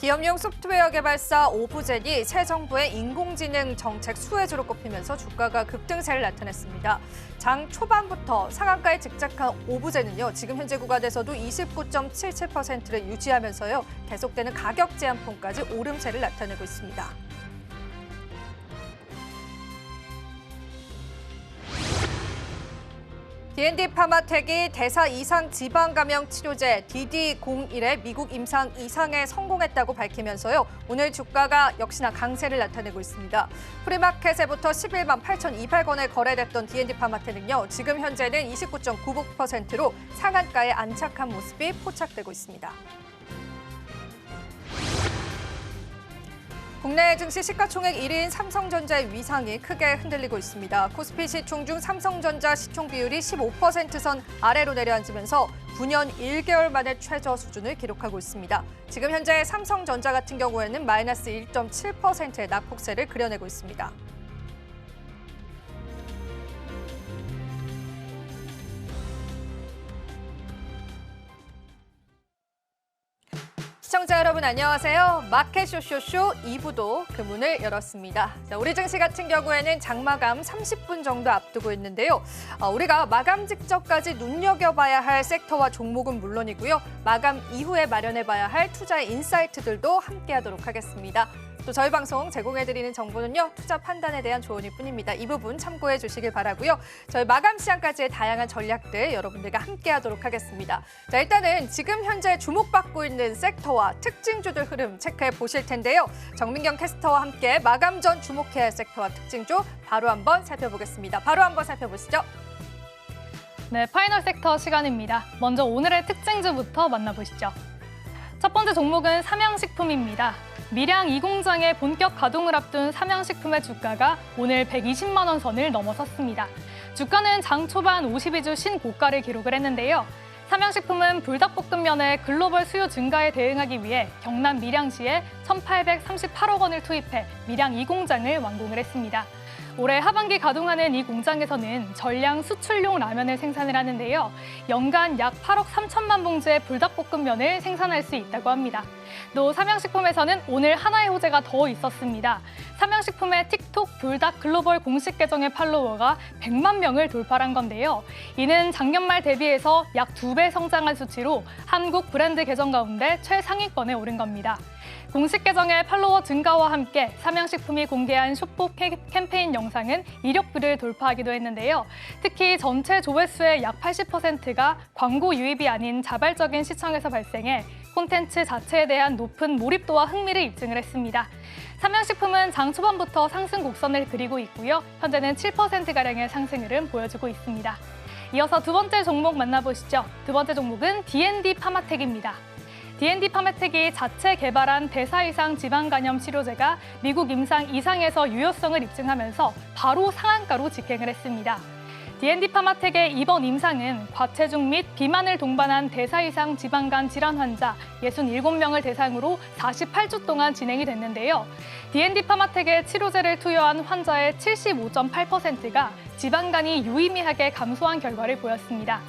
기업용 소프트웨어 개발사 오브젠이 새 정부의 인공지능 정책 수혜주로 꼽히면서 주가가 급등세를 나타냈습니다. 장 초반부터 상한가에 직접한 오브젠은요, 지금 현재 구간에서도 29.77%를 유지하면서요, 계속되는 가격 제한폭까지 오름세를 나타내고 있습니다. D&D 파마텍이 대사 이상 지방 감염 치료제 DD01의 미국 임상 이상에 성공했다고 밝히면서요. 오늘 주가가 역시나 강세를 나타내고 있습니다. 프리마켓에부터 11만 8,200원에 거래됐던 D&D 파마텍은요. 지금 현재는 29.99%로 상한가에 안착한 모습이 포착되고 있습니다. 국내 증시 시가총액 1위인 삼성전자의 위상이 크게 흔들리고 있습니다. 코스피 시총 중 삼성전자 시총 비율이 15%선 아래로 내려앉으면서 9년 1개월 만에 최저 수준을 기록하고 있습니다. 지금 현재 삼성전자 같은 경우에는 마이너스 1.7%의 낙폭세를 그려내고 있습니다. 시청자 여러분 안녕하세요. 마켓 쇼쇼쇼 2부도 그 문을 열었습니다. 자, 우리 증시 같은 경우에는 장마감 30분 정도 앞두고 있는데요. 우리가 마감 직전까지 눈여겨봐야 할 섹터와 종목은 물론이고요. 마감 이후에 마련해봐야 할 투자의 인사이트들도 함께하도록 하겠습니다. 또 저희 방송 제공해드리는 정보는요, 투자 판단에 대한 조언일 뿐입니다. 이 부분 참고해 주시길 바라고요. 저희 마감 시간까지의 다양한 전략들 여러분들과 함께하도록 하겠습니다. 자, 일단은 지금 현재 주목받고 있는 섹터와 특징주들 흐름 체크해 보실 텐데요. 정민경 캐스터와 함께 마감 전 주목해야 할 섹터와 특징주 바로 한번 살펴보겠습니다. 바로 한번 살펴보시죠. 네, 파이널 섹터 시간입니다. 먼저 오늘의 특징주부터 만나보시죠. 첫 번째 종목은 삼양식품입니다. 밀양 2공장의 본격 가동을 앞둔 삼양식품의 주가가 오늘 120만 원 선을 넘어섰습니다. 주가는 장 초반 52주 신고가를 기록을 했는데요. 삼양식품은 불닭볶음면의 글로벌 수요 증가에 대응하기 위해 경남 밀양시에 1,838억 원을 투입해 밀양 2공장을 완공을 했습니다. 올해 하반기 가동하는 이 공장에서는 전량 수출용 라면을 생산을 하는데요. 연간 약 8억 3천만 봉지의 불닭볶음면을 생산할 수 있다고 합니다. 또 삼양식품에서는 오늘 하나의 호재가 더 있었습니다. 삼양식품의 틱톡 불닭 글로벌 공식 계정의 팔로워가 100만 명을 돌파한 건데요. 이는 작년 말 대비해서 약 2배 성장한 수치로 한국 브랜드 계정 가운데 최상위권에 오른 겁니다. 공식 계정의 팔로워 증가와 함께 삼양식품이 공개한 숏폼 캠페인 영상은 1억 뷰를 돌파하기도 했는데요. 특히 전체 조회수의 약 80%가 광고 유입이 아닌 자발적인 시청에서 발생해 콘텐츠 자체에 대한 높은 몰입도와 흥미를 입증을 했습니다. 삼양식품은 장 초반부터 상승 곡선을 그리고 있고요. 현재는 7%가량의 상승 흐름 보여주고 있습니다. 이어서 두 번째 종목 만나보시죠. 두 번째 종목은 D&D 파마텍입니다. D&D 파마텍이 자체 개발한 대사 이상 지방 간염 치료제가 미국 임상 2상에서 유효성을 입증하면서 바로 상한가로 직행을 했습니다. D&D 파마텍의 이번 임상은 과체중 및 비만을 동반한 대사 이상 지방간 질환 환자 67명을 대상으로 48주 동안 진행이 됐는데요. D&D 파마텍의 치료제를 투여한 환자의 75.8%가 지방간이 유의미하게 감소한 결과를 보였습니다.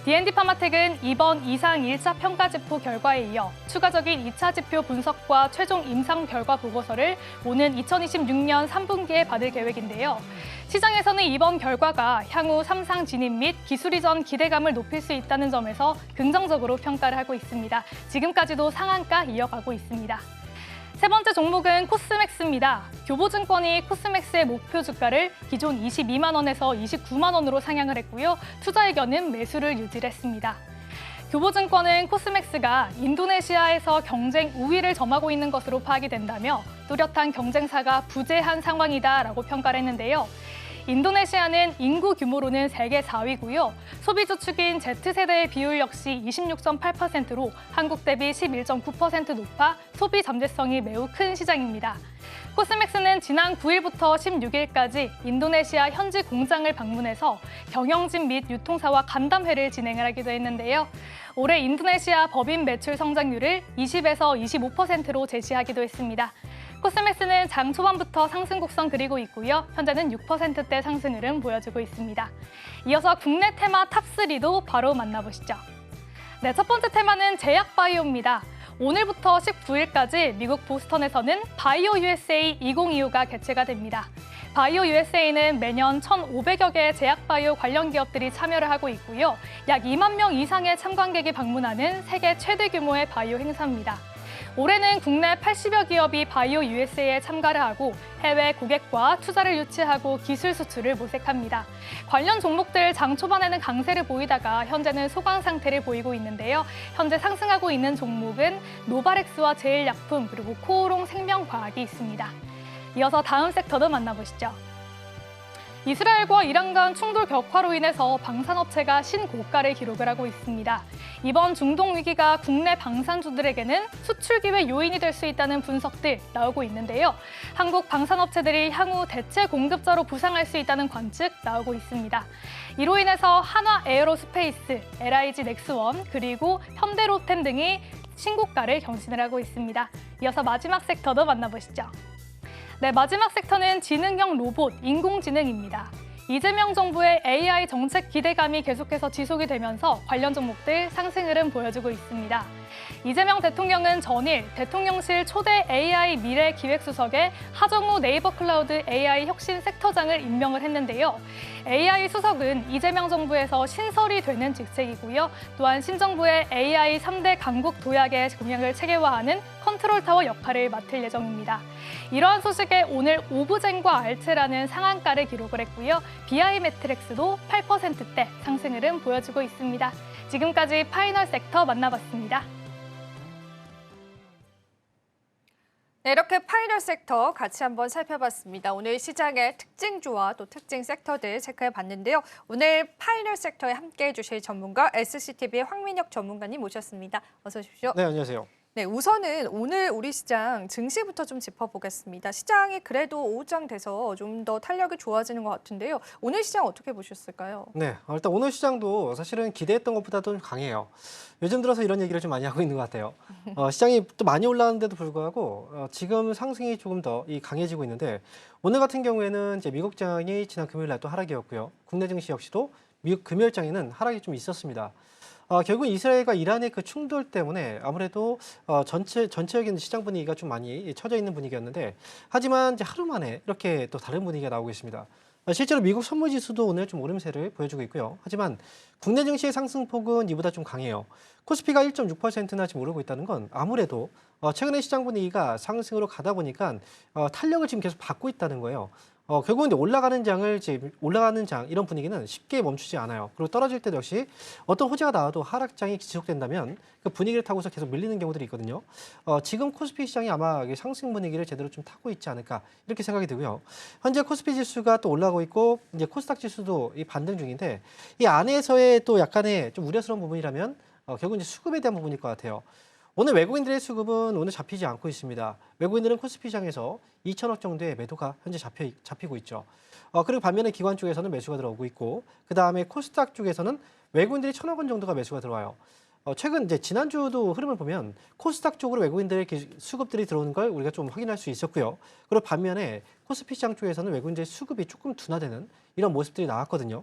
D&D 파마텍은 이번 이상 1차 평가지표 결과에 이어 추가적인 2차 지표 분석과 최종 임상 결과 보고서를 오는 2026년 3분기에 받을 계획인데요. 시장에서는 이번 결과가 향후 3상 진입 및 기술 이전 기대감을 높일 수 있다는 점에서 긍정적으로 평가를 하고 있습니다. 지금까지도 상한가 이어가고 있습니다. 세 번째 종목은 코스맥스입니다. 교보증권이 코스맥스의 목표 주가를 기존 22만 원에서 29만 원으로 상향을 했고요. 투자 의견은 매수를 유지를 했습니다. 교보증권은 코스맥스가 인도네시아에서 경쟁 우위를 점하고 있는 것으로 파악이 된다며 뚜렷한 경쟁사가 부재한 상황이다라고 평가를 했는데요. 인도네시아는 인구 규모로는 세계 4위고요. 소비주 축인 Z세대의 비율 역시 26.8%로 한국 대비 11.9% 높아 소비 잠재성이 매우 큰 시장입니다. 코스맥스는 지난 9일부터 16일까지 인도네시아 현지 공장을 방문해서 경영진 및 유통사와 간담회를 진행을 하기도 했는데요. 올해 인도네시아 법인 매출 성장률을 20에서 25%로 제시하기도 했습니다. 코스맥스는 장 초반부터 상승 곡선 그리고 있고요. 현재는 6%대 상승 흐름 보여주고 있습니다. 이어서 국내 테마 탑3도 바로 만나보시죠. 네, 첫 번째 테마는 제약바이오입니다. 오늘부터 19일까지 미국 보스턴에서는 바이오 USA 2025가 개최가 됩니다. 바이오 USA는 매년 1,500여 개의 제약바이오 관련 기업들이 참여를 하고 있고요. 약 2만 명 이상의 참관객이 방문하는 세계 최대 규모의 바이오 행사입니다. 올해는 국내 80여 기업이 바이오 USA에 참가를 하고 해외 고객과 투자를 유치하고 기술 수출을 모색합니다. 관련 종목들 장 초반에는 강세를 보이다가 현재는 소강 상태를 보이고 있는데요. 현재 상승하고 있는 종목은 노바렉스와 제일약품 그리고 코오롱 생명과학이 있습니다. 이어서 다음 섹터도 만나보시죠. 이스라엘과 이란 간 충돌 격화로 인해서 방산업체가 신고가를 기록을 하고 있습니다. 이번 중동 위기가 국내 방산주들에게는 수출 기회 요인이 될 수 있다는 분석들 나오고 있는데요. 한국 방산업체들이 향후 대체 공급자로 부상할 수 있다는 관측 나오고 있습니다. 이로 인해서 한화 에어로스페이스, LIG 넥스원, 그리고 현대로템 등이 신고가를 경신을 하고 있습니다. 이어서 마지막 섹터도 만나보시죠. 네, 마지막 섹터는 지능형 로봇, 인공지능입니다. 이재명 정부의 AI 정책 기대감이 계속해서 지속이 되면서 관련 종목들 상승 흐름 보여주고 있습니다. 이재명 대통령은 전일 대통령실 초대 AI 미래 기획수석에 하정우 네이버 클라우드 AI 혁신 섹터장을 임명을 했는데요. AI 수석은 이재명 정부에서 신설이 되는 직책이고요. 또한 신정부의 AI 3대 강국 도약의 공약을 체계화하는 컨트롤타워 역할을 맡을 예정입니다. 이러한 소식에 오늘 오브젠과 알츠라는 상한가를 기록을 했고요. BI매트릭스도 8%대 상승 흐름 보여주고 있습니다. 지금까지 파이널 섹터 만나봤습니다. 네, 이렇게 파이널 섹터 같이 한번 살펴봤습니다. 오늘 시장의 특징주와 또 특징 섹터들 체크해봤는데요. 오늘 파이널 섹터에 함께해 주실 전문가 SCTV의 황민혁 전문가님 모셨습니다. 어서 오십시오. 네, 안녕하세요. 네, 우선은 오늘 우리 시장 증시부터 좀 짚어보겠습니다. 시장이 그래도 오후장돼서 좀 더 탄력이 좋아지는 것 같은데요. 오늘 시장 어떻게 보셨을까요? 네, 일단 오늘 시장도 사실은 기대했던 것보다도 좀 강해요. 요즘 들어서 이런 얘기를 좀 많이 하고 있는 것 같아요. 시장이 또 많이 올라왔는데도 불구하고 지금 상승이 조금 더 강해지고 있는데 오늘 같은 경우에는 이제 미국장이 지난 금요일 날 또 하락이었고요. 국내 증시 역시도 미국 금요일장에는 하락이 좀 있었습니다. 결국 이스라엘과 이란의 그 충돌 때문에 아무래도 전체적인 시장 분위기가 좀 많이 처져 있는 분위기였는데 하지만 이제 하루 만에 이렇게 또 다른 분위기가 나오고 있습니다. 실제로 미국 선물지수도 오늘 좀 오름세를 보여주고 있고요. 하지만 국내 증시의 상승폭은 이보다 좀 강해요. 코스피가 1.6%나 지금 오르고 있다는 건 아무래도 최근에 시장 분위기가 상승으로 가다 보니까 탄력을 지금 계속 받고 있다는 거예요. 결국은 이제 올라가는 장 이런 분위기는 쉽게 멈추지 않아요. 그리고 떨어질 때도 역시 어떤 호재가 나와도 하락장이 지속된다면 그 분위기를 타고서 계속 밀리는 경우들이 있거든요. 지금 코스피 시장이 아마 상승 분위기를 제대로 좀 타고 있지 않을까 이렇게 생각이 들고요. 현재 코스피 지수가 또 올라가고 있고 이제 코스닥 지수도 이 반등 중인데 이 안에서의 또 약간의 좀 우려스러운 부분이라면 결국 이제 수급에 대한 부분일 것 같아요. 오늘 외국인들의 수급은 오늘 잡히지 않고 있습니다. 외국인들은 코스피 시장에서 2천억 정도의 매도가 현재 잡히고 있죠. 그리고 반면에 기관 쪽에서는 매수가 들어오고 있고 그다음에 코스닥 쪽에서는 외국인들이 1,000억 원 정도가 매수가 들어와요. 최근 이제 지난주도 흐름을 보면 코스닥 쪽으로 외국인들의 수급들이 들어오는 걸 우리가 좀 확인할 수 있었고요. 그리고 반면에 코스피 시장 쪽에서는 외국인들의 수급이 조금 둔화되는 이런 모습들이 나왔거든요.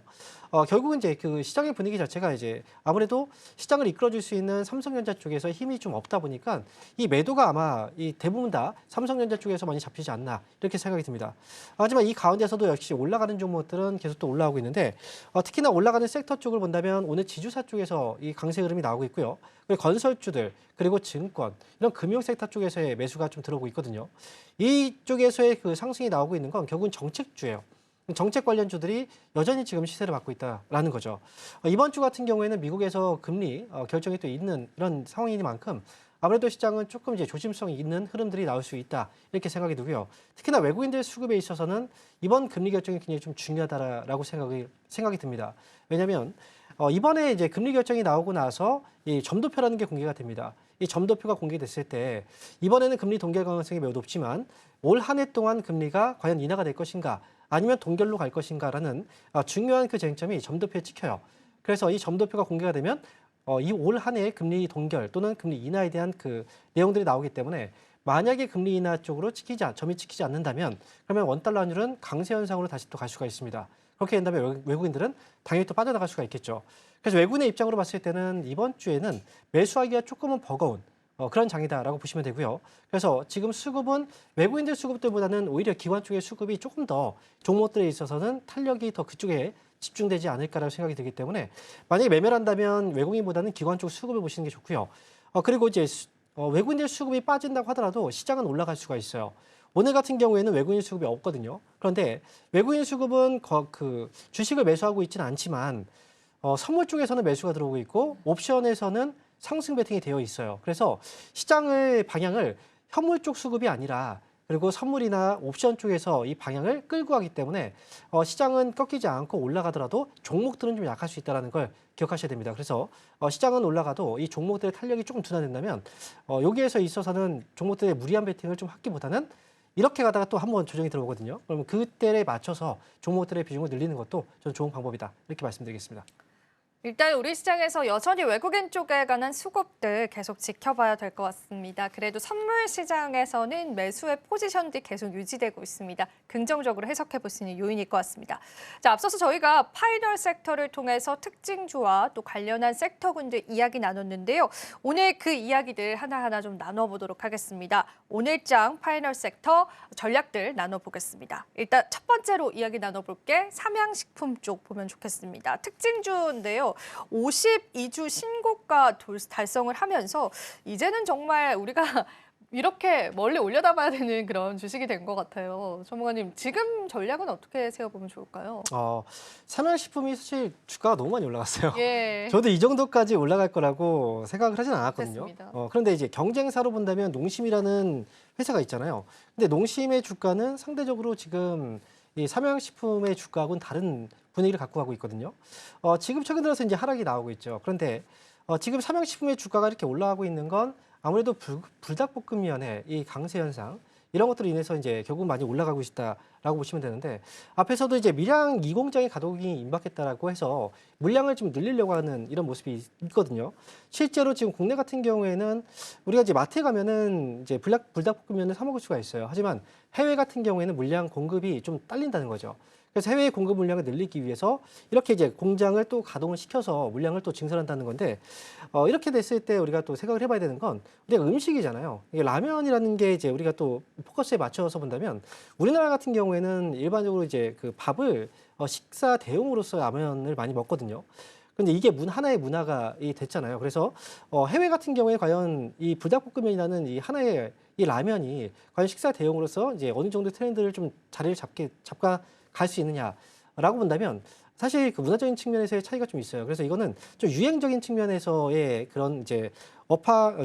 결국은 이제 그 시장의 분위기 자체가 이제 아무래도 시장을 이끌어줄 수 있는 삼성전자 쪽에서 힘이 좀 없다 보니까 이 매도가 아마 이 대부분 다 삼성전자 쪽에서 많이 잡히지 않나 이렇게 생각이 듭니다. 하지만 이 가운데서도 역시 올라가는 종목들은 계속 또 올라오고 있는데 특히나 올라가는 섹터 쪽을 본다면 오늘 지주사 쪽에서 이 강세 흐름이 나오고 있고요. 그리고 건설주들 그리고 증권 이런 금융 섹터 쪽에서의 매수가 좀 들어오고 있거든요. 이쪽에서의 그 상승이 나오고 있는 건 결국은 정책주예요. 정책 관련주들이 여전히 지금 시세를 받고 있다라는 거죠. 이번 주 같은 경우에는 미국에서 금리 결정이 또 있는 이런 상황이니만큼 아무래도 시장은 조금 이제 조심성이 있는 흐름들이 나올 수 있다 이렇게 생각이 들고요. 특히나 외국인들 수급에 있어서는 이번 금리 결정이 굉장히 좀 중요하다라고 생각이 듭니다. 왜냐하면 이번에 이제 금리 결정이 나오고 나서 이 점도표라는 게 공개가 됩니다. 이 점도표가 공개됐을 때 이번에는 금리 동결 가능성이 매우 높지만 올 한 해 동안 금리가 과연 인하가 될 것인가 아니면 동결로 갈 것인가라는 중요한 그 쟁점이 점도표에 찍혀요. 그래서 이 점도표가 공개가 되면 이 올 한 해의 금리 동결 또는 금리 인하에 대한 그 내용들이 나오기 때문에 만약에 금리 인하 쪽으로 점이 찍히지 않는다면 그러면 원달러 환율은 강세 현상으로 다시 또 갈 수가 있습니다. 그렇게 된다면 외국인들은 당연히 또 빠져나갈 수가 있겠죠. 그래서 외국인의 입장으로 봤을 때는 이번 주에는 매수하기가 조금은 버거운 그런 장이다라고 보시면 되고요. 그래서 지금 수급은 외국인들 수급들보다는 오히려 기관 쪽의 수급이 조금 더 종목들에 있어서는 탄력이 더 그쪽에 집중되지 않을까라고 생각이 들기 때문에 만약에 매매를 한다면 외국인보다는 기관 쪽 수급을 보시는 게 좋고요. 그리고 이제 외국인들 수급이 빠진다고 하더라도 시장은 올라갈 수가 있어요. 오늘 같은 경우에는 외국인 수급이 없거든요. 그런데 외국인 수급은 그 주식을 매수하고 있지는 않지만 선물 쪽에서는 매수가 들어오고 있고 옵션에서는 상승 베팅이 되어 있어요. 그래서 시장의 방향을 현물 쪽 수급이 아니라 그리고 선물이나 옵션 쪽에서 이 방향을 끌고 가기 때문에 시장은 꺾이지 않고 올라가더라도 종목들은 좀 약할 수 있다는 걸 기억하셔야 됩니다. 그래서 시장은 올라가도 이 종목들의 탄력이 조금 둔화된다면 여기에서 있어서는 종목들의 무리한 베팅을 좀 하기보다는 이렇게 가다가 또 한번 조정이 들어오거든요. 그러면 그때에 맞춰서 종목들의 비중을 늘리는 것도 저는 좋은 방법이다. 이렇게 말씀드리겠습니다. 일단 우리 시장에서 여전히 외국인 쪽에 관한 수급들 계속 지켜봐야 될 것 같습니다. 그래도 선물 시장에서는 매수의 포지션들이 계속 유지되고 있습니다. 긍정적으로 해석해 볼 수 있는 요인일 것 같습니다. 자, 앞서서 저희가 파이널 섹터를 통해서 특징주와 또 관련한 섹터군들 이야기 나눴는데요. 오늘 그 이야기들 하나하나 좀 나눠보도록 하겠습니다. 오늘장 파이널 섹터 전략들 나눠보겠습니다. 일단 첫 번째로 이야기 나눠볼 게 삼양식품 쪽 보면 좋겠습니다. 특징주인데요. 52주 신고가 달성을 하면서 이제는 정말 우리가 이렇게 멀리 올려다봐야 되는 그런 주식이 된 것 같아요. 전문가님, 지금 전략은 어떻게 세워보면 좋을까요? 삼양식품이 사실 주가가 너무 많이 올라갔어요. 예. 저도 이 정도까지 올라갈 거라고 생각을 하진 않았거든요. 됐습니다. 그런데 이제 경쟁사로 본다면 농심이라는 회사가 있잖아요. 근데 농심의 주가는 상대적으로 지금 이 삼양식품의 주가하고는 다른 분위기를 갖고 가고 있거든요. 지금 최근 들어서 이제 하락이 나오고 있죠. 그런데 지금 삼양식품의 주가가 이렇게 올라가고 있는 건 아무래도 불닭볶음면의 이 강세 현상 이런 것들로 인해서 이제 결국 많이 올라가고 있다라고 보시면 되는데 앞에서도 이제 밀양 2공장의 가동이 임박했다라고 해서 물량을 좀 늘리려고 하는 이런 모습이 있거든요. 실제로 지금 국내 같은 경우에는 우리가 이제 마트에 가면은 이제 불닭볶음면을 사 먹을 수가 있어요. 하지만 해외 같은 경우에는 물량 공급이 좀 딸린다는 거죠. 그래서 해외 공급 물량을 늘리기 위해서 이렇게 이제 공장을 또 가동을 시켜서 물량을 또 증설한다는 건데 이렇게 됐을 때 우리가 또 생각을 해봐야 되는 건 우리가 음식이잖아요. 이게 라면이라는 게 이제 우리가 또 포커스에 맞춰서 본다면 우리나라 같은 경우에는 일반적으로 이제 그 밥을 식사 대용으로서 라면을 많이 먹거든요. 근데 이게 하나의 문화가 됐잖아요. 그래서 해외 같은 경우에 과연 이 불닭볶음면이라는 이 하나의 이 라면이 과연 식사 대용으로서 이제 어느 정도 트렌드를 좀 자리를 잡가 갈 수 있느냐라고 본다면 사실 그 문화적인 측면에서의 차이가 좀 있어요. 그래서 이거는 좀 유행적인 측면에서의 그런 이제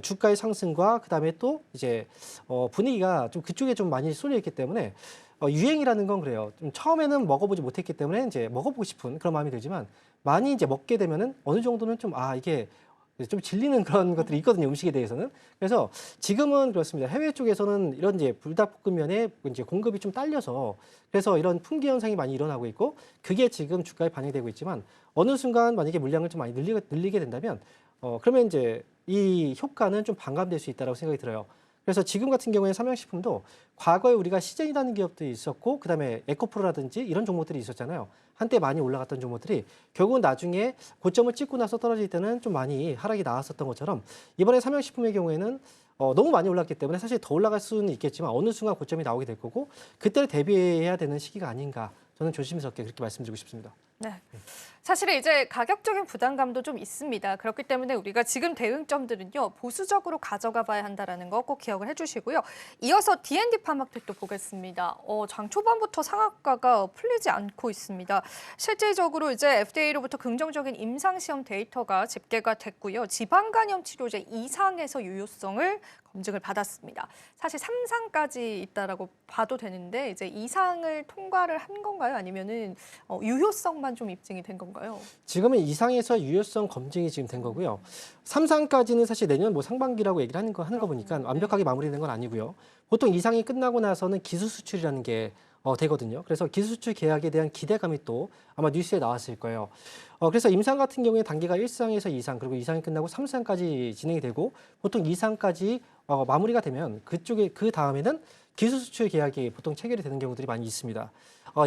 주가의 상승과 그다음에 또 이제 분위기가 좀 그쪽에 좀 많이 쏠려 있기 때문에 유행이라는 건 그래요. 좀 처음에는 먹어보지 못했기 때문에 이제 먹어보고 싶은 그런 마음이 들지만 많이 이제 먹게 되면은 어느 정도는 좀 이게 좀 질리는 그런 것들이 있거든요. 음식에 대해서는. 그래서 지금은 그렇습니다. 해외 쪽에서는 이런 이제 불닭볶음면의 이제 공급이 좀 딸려서 그래서 이런 품귀 현상이 많이 일어나고 있고 그게 지금 주가에 반영되고 있지만 어느 순간 만약에 물량을 좀 많이 늘리게 된다면 그러면 이제 이 효과는 좀 반감될 수 있다고 생각이 들어요. 그래서 지금 같은 경우에 삼양식품도 과거에 우리가 시젠이라는 기업도 있었고 그다음에 에코프로라든지 이런 종목들이 있었잖아요. 한때 많이 올라갔던 종목들이 결국은 나중에 고점을 찍고 나서 떨어질 때는 좀 많이 하락이 나왔었던 것처럼 이번에 삼양식품의 경우에는 너무 많이 올랐기 때문에 사실 더 올라갈 수는 있겠지만 어느 순간 고점이 나오게 될 거고 그때를 대비해야 되는 시기가 아닌가 저는 조심스럽게 그렇게 말씀드리고 싶습니다. 네. 사실은 이제 가격적인 부담감도 좀 있습니다. 그렇기 때문에 우리가 지금 대응점들은요, 보수적으로 가져가 봐야 한다는 거 꼭 기억을 해주시고요. 이어서 D&D 파마켓도 보겠습니다. 장 초반부터 상한가가 풀리지 않고 있습니다. 실질적으로 이제 FDA로부터 긍정적인 임상시험 데이터가 집계가 됐고요. 지방간염 치료제 2상에서 유효성을 검증을 받았습니다. 사실 3상까지 있다라고 봐도 되는데 이제 2상을 통과를 한 건가요? 아니면은 유효성만 좀 입증이 된 건가요? 지금은 2상에서 유효성 검증이 지금 된 거고요. 3상까지는 사실 내년 상반기라고 얘기를 하는 거 보니까 완벽하게 마무리된 건 아니고요. 보통 2상이 끝나고 나서는 기술 수출이라는 게 되거든요. 그래서 기술 수출 계약에 대한 기대감이 또 아마 뉴스에 나왔을 거예요. 그래서 임상 같은 경우에 단계가 1상에서 2상 그리고 2상이 끝나고 3상까지 진행이 되고 보통 2상까지 마무리가 되면 그쪽에 그 다음에는 기술 수출 계약이 보통 체결이 되는 경우들이 많이 있습니다.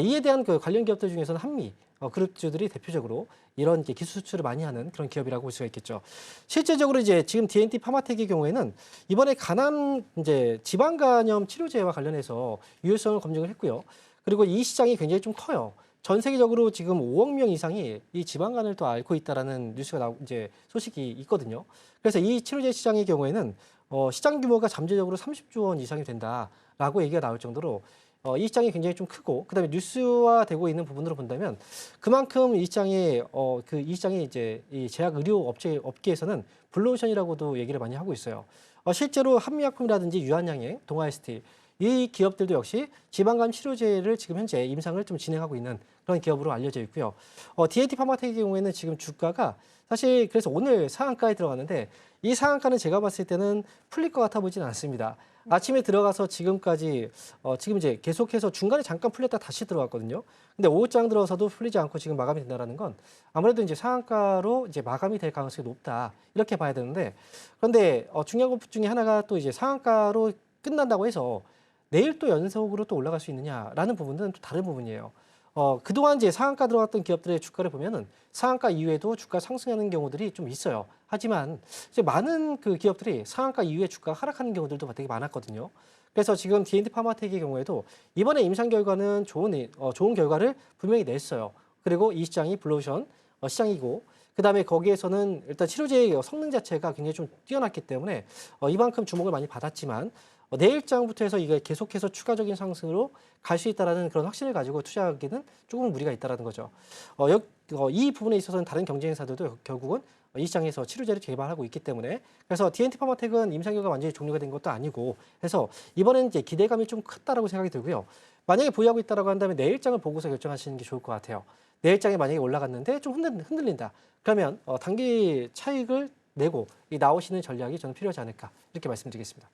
이에 대한 그 관련 기업들 중에서는 한미 그룹주들이 대표적으로 이런 이제 기술 수출을 많이 하는 그런 기업이라고 볼 수가 있겠죠. 실제적으로 이제 지금 D&T 파마텍의 경우에는 이번에 간암 이제 지방 간염 치료제와 관련해서 유효성을 검증을 했고요. 그리고 이 시장이 굉장히 좀 커요. 전 세계적으로 지금 5억 명 이상이 이 지방간을 또 앓고 있다라는 뉴스가 이제 소식이 있거든요. 그래서 이 치료제 시장의 경우에는 시장 규모가 잠재적으로 30조 원 이상이 된다라고 얘기가 나올 정도로 이 시장이 굉장히 좀 크고, 그다음에 뉴스화되고 있는 부분으로 본다면 그만큼 이 시장이 이 시장이 이제 이 제약 의료 업계에서는 블루오션이라고도 얘기를 많이 하고 있어요. 실제로 한미약품이라든지 유한양행, 동아ST 이 기업들도 역시 지방간 치료제를 지금 현재 임상을 좀 진행하고 있는 그런 기업으로 알려져 있고요. D&T 파마텍의 경우에는 지금 주가가 사실 그래서 오늘 상한가에 들어갔는데 이 상한가는 제가 봤을 때는 풀릴 것 같아 보지는 않습니다. 아침에 들어가서 지금까지 지금 이제 계속해서 중간에 잠깐 풀렸다 다시 들어갔거든요. 근데 오후장 들어서도 풀리지 않고 지금 마감이 된다는 건 아무래도 이제 상한가로 이제 마감이 될 가능성이 높다 이렇게 봐야 되는데, 그런데 중요한 것 중에 하나가 또 이제 상한가로 끝난다고 해서 내일 또 연속으로 또 올라갈 수 있느냐라는 부분은 또 다른 부분이에요. 그동안 이제 상한가 들어갔던 기업들의 주가를 보면은 상한가 이후에도 주가 상승하는 경우들이 좀 있어요. 하지만 이제 많은 그 기업들이 상한가 이후에 주가가 하락하는 경우들도 되게 많았거든요. 그래서 지금 D&T 파마텍의 경우에도 이번에 임상 결과는 좋은 결과를 분명히 냈어요. 그리고 이 시장이 블루오션 시장이고, 그다음에 거기에서는 일단 치료제의 성능 자체가 굉장히 좀 뛰어났기 때문에 이만큼 주목을 많이 받았지만 내일장부터 해서 이게 계속해서 추가적인 상승으로 갈 수 있다라는 그런 확신을 가지고 투자하기는 조금 무리가 있다라는 거죠. 이 부분에 있어서는 다른 경쟁사들도 결국은 이 시장에서 치료제를 개발하고 있기 때문에, 그래서 D&T 파마텍은 임상 결과 완전히 종료가 된 것도 아니고 해서 이번에는 이제 기대감이 좀 컸다라고 생각이 들고요. 만약에 보유하고 있다라고 한다면 내일장을 보고서 결정하시는 게 좋을 것 같아요. 내일장에 만약에 올라갔는데 좀 흔들린다. 그러면 단기 차익을 내고 나오시는 전략이 저는 필요하지 않을까 이렇게 말씀드리겠습니다.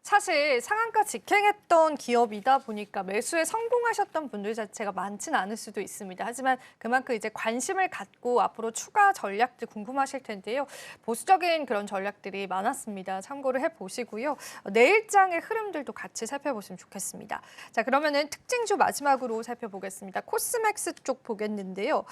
사실 상한가 직행했던 기업이다 보니까 매수에 성공하셨던 분들 자체가 많지는 않을 수도 있습니다. 하지만 그만큼 이제 관심을 갖고 앞으로 추가 전략들 궁금하실 텐데요. 보수적인 그런 전략들이 많았습니다. 참고를 해보시고요. 내일장의 흐름들도 같이 살펴보시면 좋겠습니다. 자, 그러면은 특징주 마지막으로 살펴보겠습니다. 코스맥스 쪽 보겠는데요.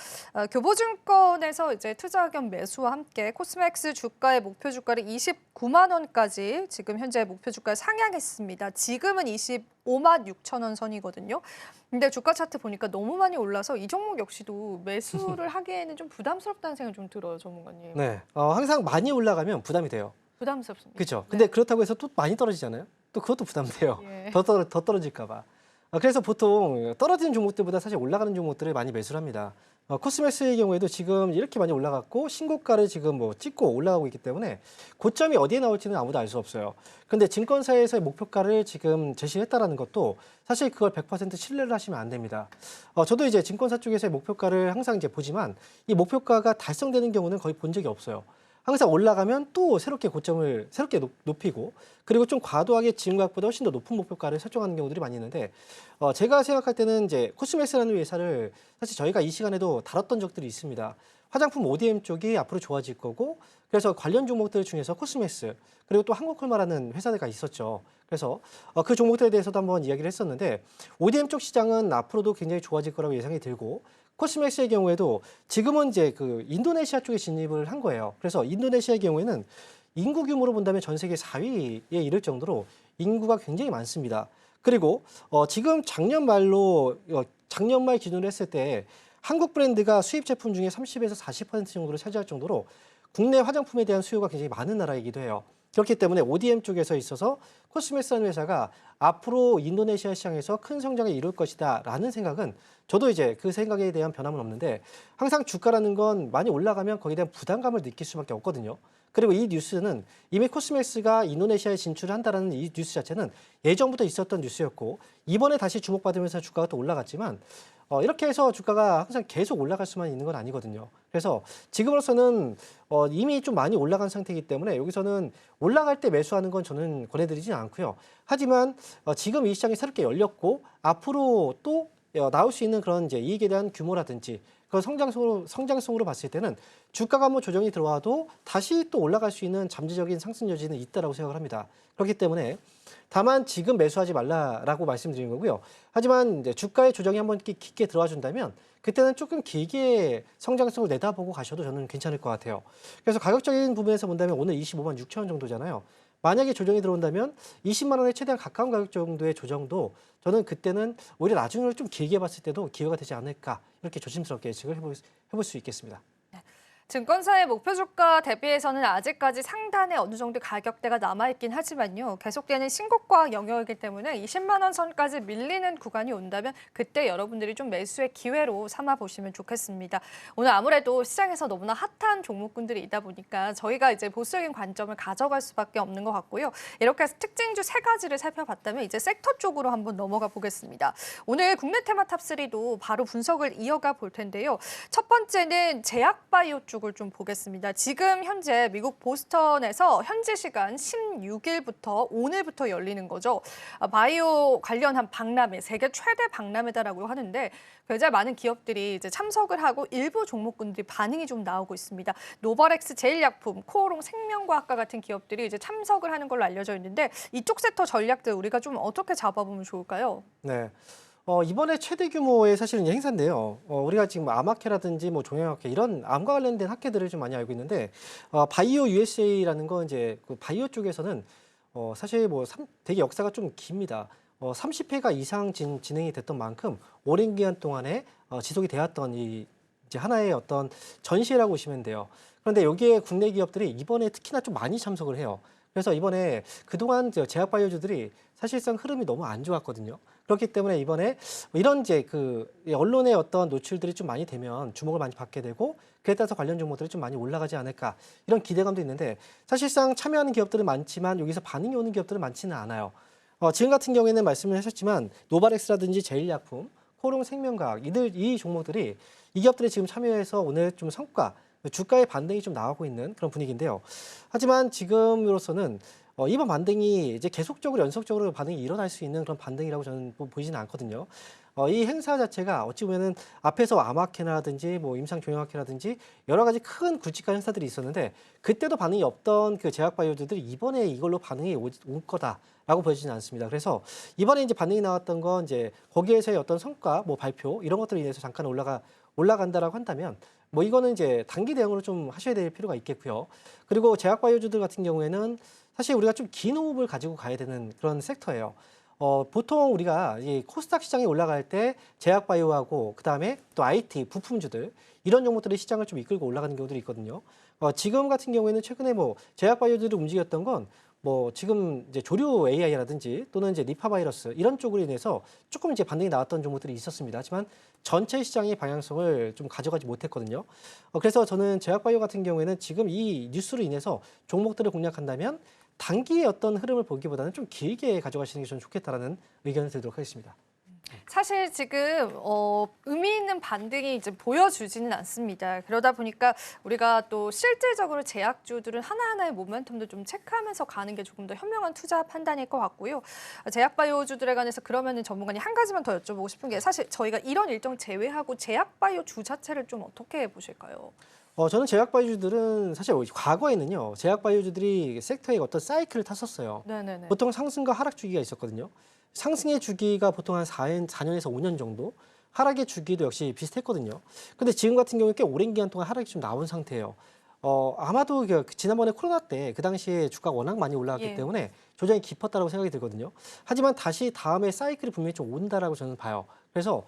교보증권에서 이제 투자 겸 매수와 함께 코스맥스 주가의 목표 주가를 29만 원까지 지금 현재 목표 주가 상향했습니다. 지금은 25만 6천 원 선이거든요. 근데 주가 차트 보니까 너무 많이 올라서 이 종목 역시도 매수를 하기에는 좀 부담스럽다는 생각이 좀 들어요, 전문가님. 네, 항상 많이 올라가면 부담이 돼요. 부담스럽습니다. 그렇죠. 근데 그렇다고 해서 또 많이 떨어지잖아요. 또 그것도 부담돼요. 예. 더 떨어질까 봐. 그래서 보통 떨어지는 종목들보다 사실 올라가는 종목들을 많이 매수를 합니다. 코스맥스의 경우에도 지금 이렇게 많이 올라갔고 신고가를 지금 뭐 찍고 올라가고 있기 때문에 고점이 어디에 나올지는 아무도 알 수 없어요. 근데 증권사에서의 목표가를 지금 제시했다라는 것도 사실 그걸 100% 신뢰를 하시면 안 됩니다. 저도 이제 증권사 쪽에서의 목표가를 항상 이제 보지만 이 목표가가 달성되는 경우는 거의 본 적이 없어요. 항상 올라가면 또 새롭게 고점을 새롭게 높이고, 그리고 좀 과도하게 지금각보다 훨씬 더 높은 목표가를 설정하는 경우들이 많이 있는데, 제가 생각할 때는 이제 코스맥스라는 회사를 사실 저희가 이 시간에도 다뤘던 적들이 있습니다. 화장품 ODM 쪽이 앞으로 좋아질 거고, 그래서 관련 종목들 중에서 코스맥스 그리고 또 한국콜마라는 회사가 있었죠. 그래서 그 종목들에 대해서도 한번 이야기를 했었는데, ODM 쪽 시장은 앞으로도 굉장히 좋아질 거라고 예상이 들고, 코스맥스의 경우에도 지금은 이제 그 인도네시아 쪽에 진입을 한 거예요. 그래서 인도네시아의 경우에는 인구 규모로 본다면 전 세계 4위에 이를 정도로 인구가 굉장히 많습니다. 그리고 지금 작년 말 기준으로 했을 때 한국 브랜드가 수입 제품 중에 30에서 40% 정도를 차지할 정도로 국내 화장품에 대한 수요가 굉장히 많은 나라이기도 해요. 그렇기 때문에 ODM 쪽에서 있어서 코스맥스라는 회사가 앞으로 인도네시아 시장에서 큰 성장을 이룰 것이다라는 생각은 저도 이제 그 생각에 대한 변함은 없는데, 항상 주가라는 건 많이 올라가면 거기에 대한 부담감을 느낄 수밖에 없거든요. 그리고 이 뉴스는 이미 코스맥스가 인도네시아에 진출을 한다는 이 뉴스 자체는 예전부터 있었던 뉴스였고, 이번에 다시 주목받으면서 주가가 또 올라갔지만 이렇게 해서 주가가 항상 계속 올라갈 수만 있는 건 아니거든요. 그래서 지금으로서는 이미 좀 많이 올라간 상태이기 때문에 여기서는 올라갈 때 매수하는 건 저는 권해드리지는 않고요. 하지만 지금 이 시장이 새롭게 열렸고 앞으로 또 나올 수 있는 그런 이제 이익에 대한 규모라든지 그런 성장성으로 봤을 때는 주가가 뭐 조정이 들어와도 다시 또 올라갈 수 있는 잠재적인 상승 여지는 있다라고 생각을 합니다. 그렇기 때문에 다만 지금 매수하지 말라라고 말씀드린 거고요. 하지만 이제 주가의 조정이 한번 깊게 들어와 준다면 그때는 조금 길게 성장성을 내다보고 가셔도 저는 괜찮을 것 같아요. 그래서 가격적인 부분에서 본다면 오늘 25만 6천 원 정도잖아요. 만약에 조정이 들어온다면 20만 원에 최대한 가까운 가격 정도의 조정도 저는 그때는 오히려 나중을 좀 길게 봤을 때도 기회가 되지 않을까 이렇게 조심스럽게 예측을 해볼 수 있겠습니다. 증권사의 목표 주가 대비해서는 아직까지 상단에 어느 정도 가격대가 남아있긴 하지만요. 계속되는 신고가 영역이기 때문에 20만 원 선까지 밀리는 구간이 온다면 그때 여러분들이 좀 매수의 기회로 삼아보시면 좋겠습니다. 오늘 아무래도 시장에서 너무나 핫한 종목군들이 있다 보니까 저희가 이제 보수적인 관점을 가져갈 수밖에 없는 것 같고요. 이렇게 해서 특징주 3가지를 살펴봤다면 이제 섹터 쪽으로 한번 넘어가 보겠습니다. 오늘 국내 테마 탑3도 바로 분석을 이어가 볼 텐데요. 첫 번째는 제약바이오 쪽 쪽을 좀 보겠습니다. 지금 현재 미국 보스턴에서 현지 시간 16일부터 오늘부터 열리는 거죠. 바이오 관련한 박람회, 세계 최대 박람회다라고 하는데 굉장히 많은 기업들이 이제 참석을 하고 일부 종목군들이 반응이 좀 나오고 있습니다. 노바렉스 제일약품, 코오롱 생명과학과 같은 기업들이 이제 참석을 하는 걸로 알려져 있는데 이쪽 섹터 전략들 우리가 좀 어떻게 잡아보면 좋을까요? 네. 이번에 최대 규모의 사실은 행사인데요. 우리가 지금 아마케라든지 뭐 종양학회 이런 암과 관련된 학회들을 좀 많이 알고 있는데 바이오 USA라는 건 이제 그 바이오 쪽에서는 사실 뭐 되게 역사가 좀 깁니다. 30회가 이상 진행이 됐던 만큼 오랜 기간 동안에 지속이 되었던 이제 하나의 어떤 전시회라고 보시면 돼요. 그런데 여기에 국내 기업들이 이번에 특히나 좀 많이 참석을 해요. 그래서 이번에 그동안 제약바이오주들이 사실상 흐름이 너무 안 좋았거든요. 그렇기 때문에 이번에 이런 이제 그 언론의 어떤 노출들이 좀 많이 되면 주목을 많이 받게 되고 그에 따라서 관련 종목들이 좀 많이 올라가지 않을까 이런 기대감도 있는데 사실상 참여하는 기업들은 많지만 여기서 반응이 오는 기업들은 많지는 않아요. 지금 같은 경우에는 말씀을 하셨지만 노바렉스라든지 제일약품, 코오롱 생명과학 이 종목들이 이 기업들이 지금 참여해서 오늘 좀 성과 주가의 반등이 좀 나오고 있는 그런 분위기인데요. 하지만 지금으로서는 이번 반등이 이제 계속적으로 연속적으로 반등이 일어날 수 있는 그런 반등이라고 저는 보이지는 않거든요. 이 행사 자체가 어찌 보면은 앞에서 아마케라든지 뭐 임상종양학회라든지 여러 가지 큰 굵직한 행사들이 있었는데 그때도 반응이 없던 그 제약바이오들이 이번에 이걸로 반응이 올 거다라고 보여지지는 않습니다. 그래서 이번에 이제 반응이 나왔던 건 이제 거기에서의 어떤 성과, 뭐 발표 이런 것들로 인해서 잠깐 올라간다라고 한다면 뭐 이거는 이제 단기 대응으로 좀 하셔야 될 필요가 있겠고요. 그리고 제약바이오주들 같은 경우에는 사실 우리가 좀 긴 호흡을 가지고 가야 되는 그런 섹터예요. 보통 우리가 이 코스닥 시장이 올라갈 때 제약바이오하고 그다음에 또 IT, 부품주들 이런 종목들이 시장을 좀 이끌고 올라가는 경우들이 있거든요. 지금 같은 경우에는 최근에 뭐 제약바이오들이 움직였던 건 뭐 지금 이제 조류 AI라든지 또는 이제 니파 바이러스 이런 쪽으로 인해서 조금 이제 반등이 나왔던 종목들이 있었습니다. 하지만 전체 시장의 방향성을 좀 가져가지 못했거든요. 그래서 저는 제약바이오 같은 경우에는 지금 이 뉴스로 인해서 종목들을 공략한다면 단기의 어떤 흐름을 보기보다는 좀 길게 가져가시는 게 저는 좋겠다라는 의견을 드리도록 하겠습니다. 사실 지금 의미 있는 반등이 이제 보여주지는 않습니다. 그러다 보니까 우리가 또 실질적으로 제약주들은 하나하나의 모멘텀도 좀 체크하면서 가는 게 조금 더 현명한 투자 판단일 것 같고요. 제약바이오주들에 관해서 그러면은 전문가님 한 가지만 더 여쭤보고 싶은 게 사실 저희가 이런 일정 제외하고 제약바이오주 자체를 좀 어떻게 보실까요? 저는 제약바이오주들은 사실 과거에는요, 제약바이오주들이 섹터의 어떤 사이클을 탔었어요. 네네네. 보통 상승과 하락 주기가 있었거든요. 상승의 주기가 보통 한 4년에서 5년 정도, 하락의 주기도 역시 비슷했거든요. 근데 지금 같은 경우에 꽤 오랜 기간 동안 하락이 좀 나온 상태예요. 아마도 지난번에 코로나 때 그 당시에 주가가 워낙 많이 올라갔기 때문에 조정이 깊었다고 생각이 들거든요. 하지만 다시 다음에 사이클이 분명히 좀 온다라고 저는 봐요. 그래서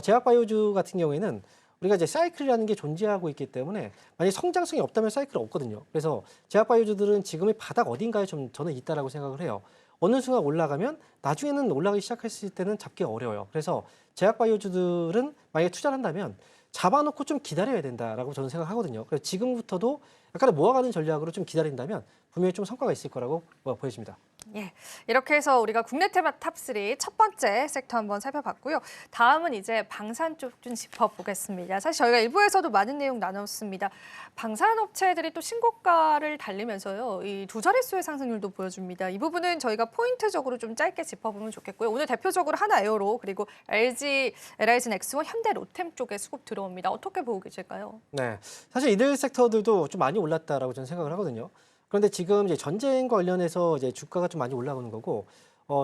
제약바이오주 같은 경우에는 우리가 이제 사이클이라는 게 존재하고 있기 때문에 만약 성장성이 없다면 사이클은 없거든요. 그래서 제약바이오주들은 지금의 바닥 어딘가에 좀 저는 있다라고 생각을 해요. 어느 순간 올라가면 나중에는 올라가기 시작했을 때는 잡기가 어려워요. 그래서 제약바이오주들은 만약에 투자를 한다면 잡아놓고 좀 기다려야 된다라고 저는 생각하거든요. 그래서 지금부터도 약간의 모아가는 전략으로 좀 기다린다면 분명히 좀 성과가 있을 거라고 보여집니다. 예, 이렇게 해서 우리가 국내 테마 탑3 첫 번째 섹터 한번 살펴봤고요. 다음은 이제 방산 쪽 좀 짚어보겠습니다. 사실 저희가 일부에서도 많은 내용 나눴습니다. 방산업체들이 또 신고가를 달리면서요. 이 두 자릿수의 상승률도 보여줍니다. 이 부분은 저희가 포인트적으로 좀 짧게 짚어보면 좋겠고요. 오늘 대표적으로 하나에어로 그리고 LG, LI진 엑스원, 현대, 로템 쪽에 수급 들어옵니다. 어떻게 보고 계실까요? 네, 사실 이들 섹터들도 좀 많이 올랐다라고 저는 생각을 하거든요. 그런데 지금 이제 전쟁과 관련해서 이제 주가가 좀 많이 올라오는 거고,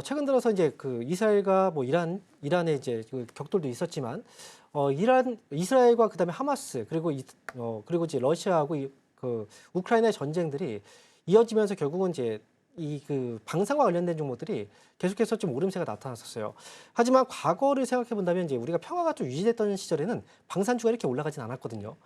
최근 들어서 이제 그 이스라엘과 뭐 이란의 이제 그 격돌도 있었지만, 이스라엘과 그다음에 하마스 그리고 이제 러시아하고 그 우크라이나의 전쟁들이 이어지면서 결국은 이제 이 그 방산과 관련된 종목들이 계속해서 좀 오름세가 나타났었어요. 하지만 과거를 생각해 본다면 이제 우리가 평화가 좀 유지됐던 시절에는 방산주가 이렇게 올라가진 않았거든요.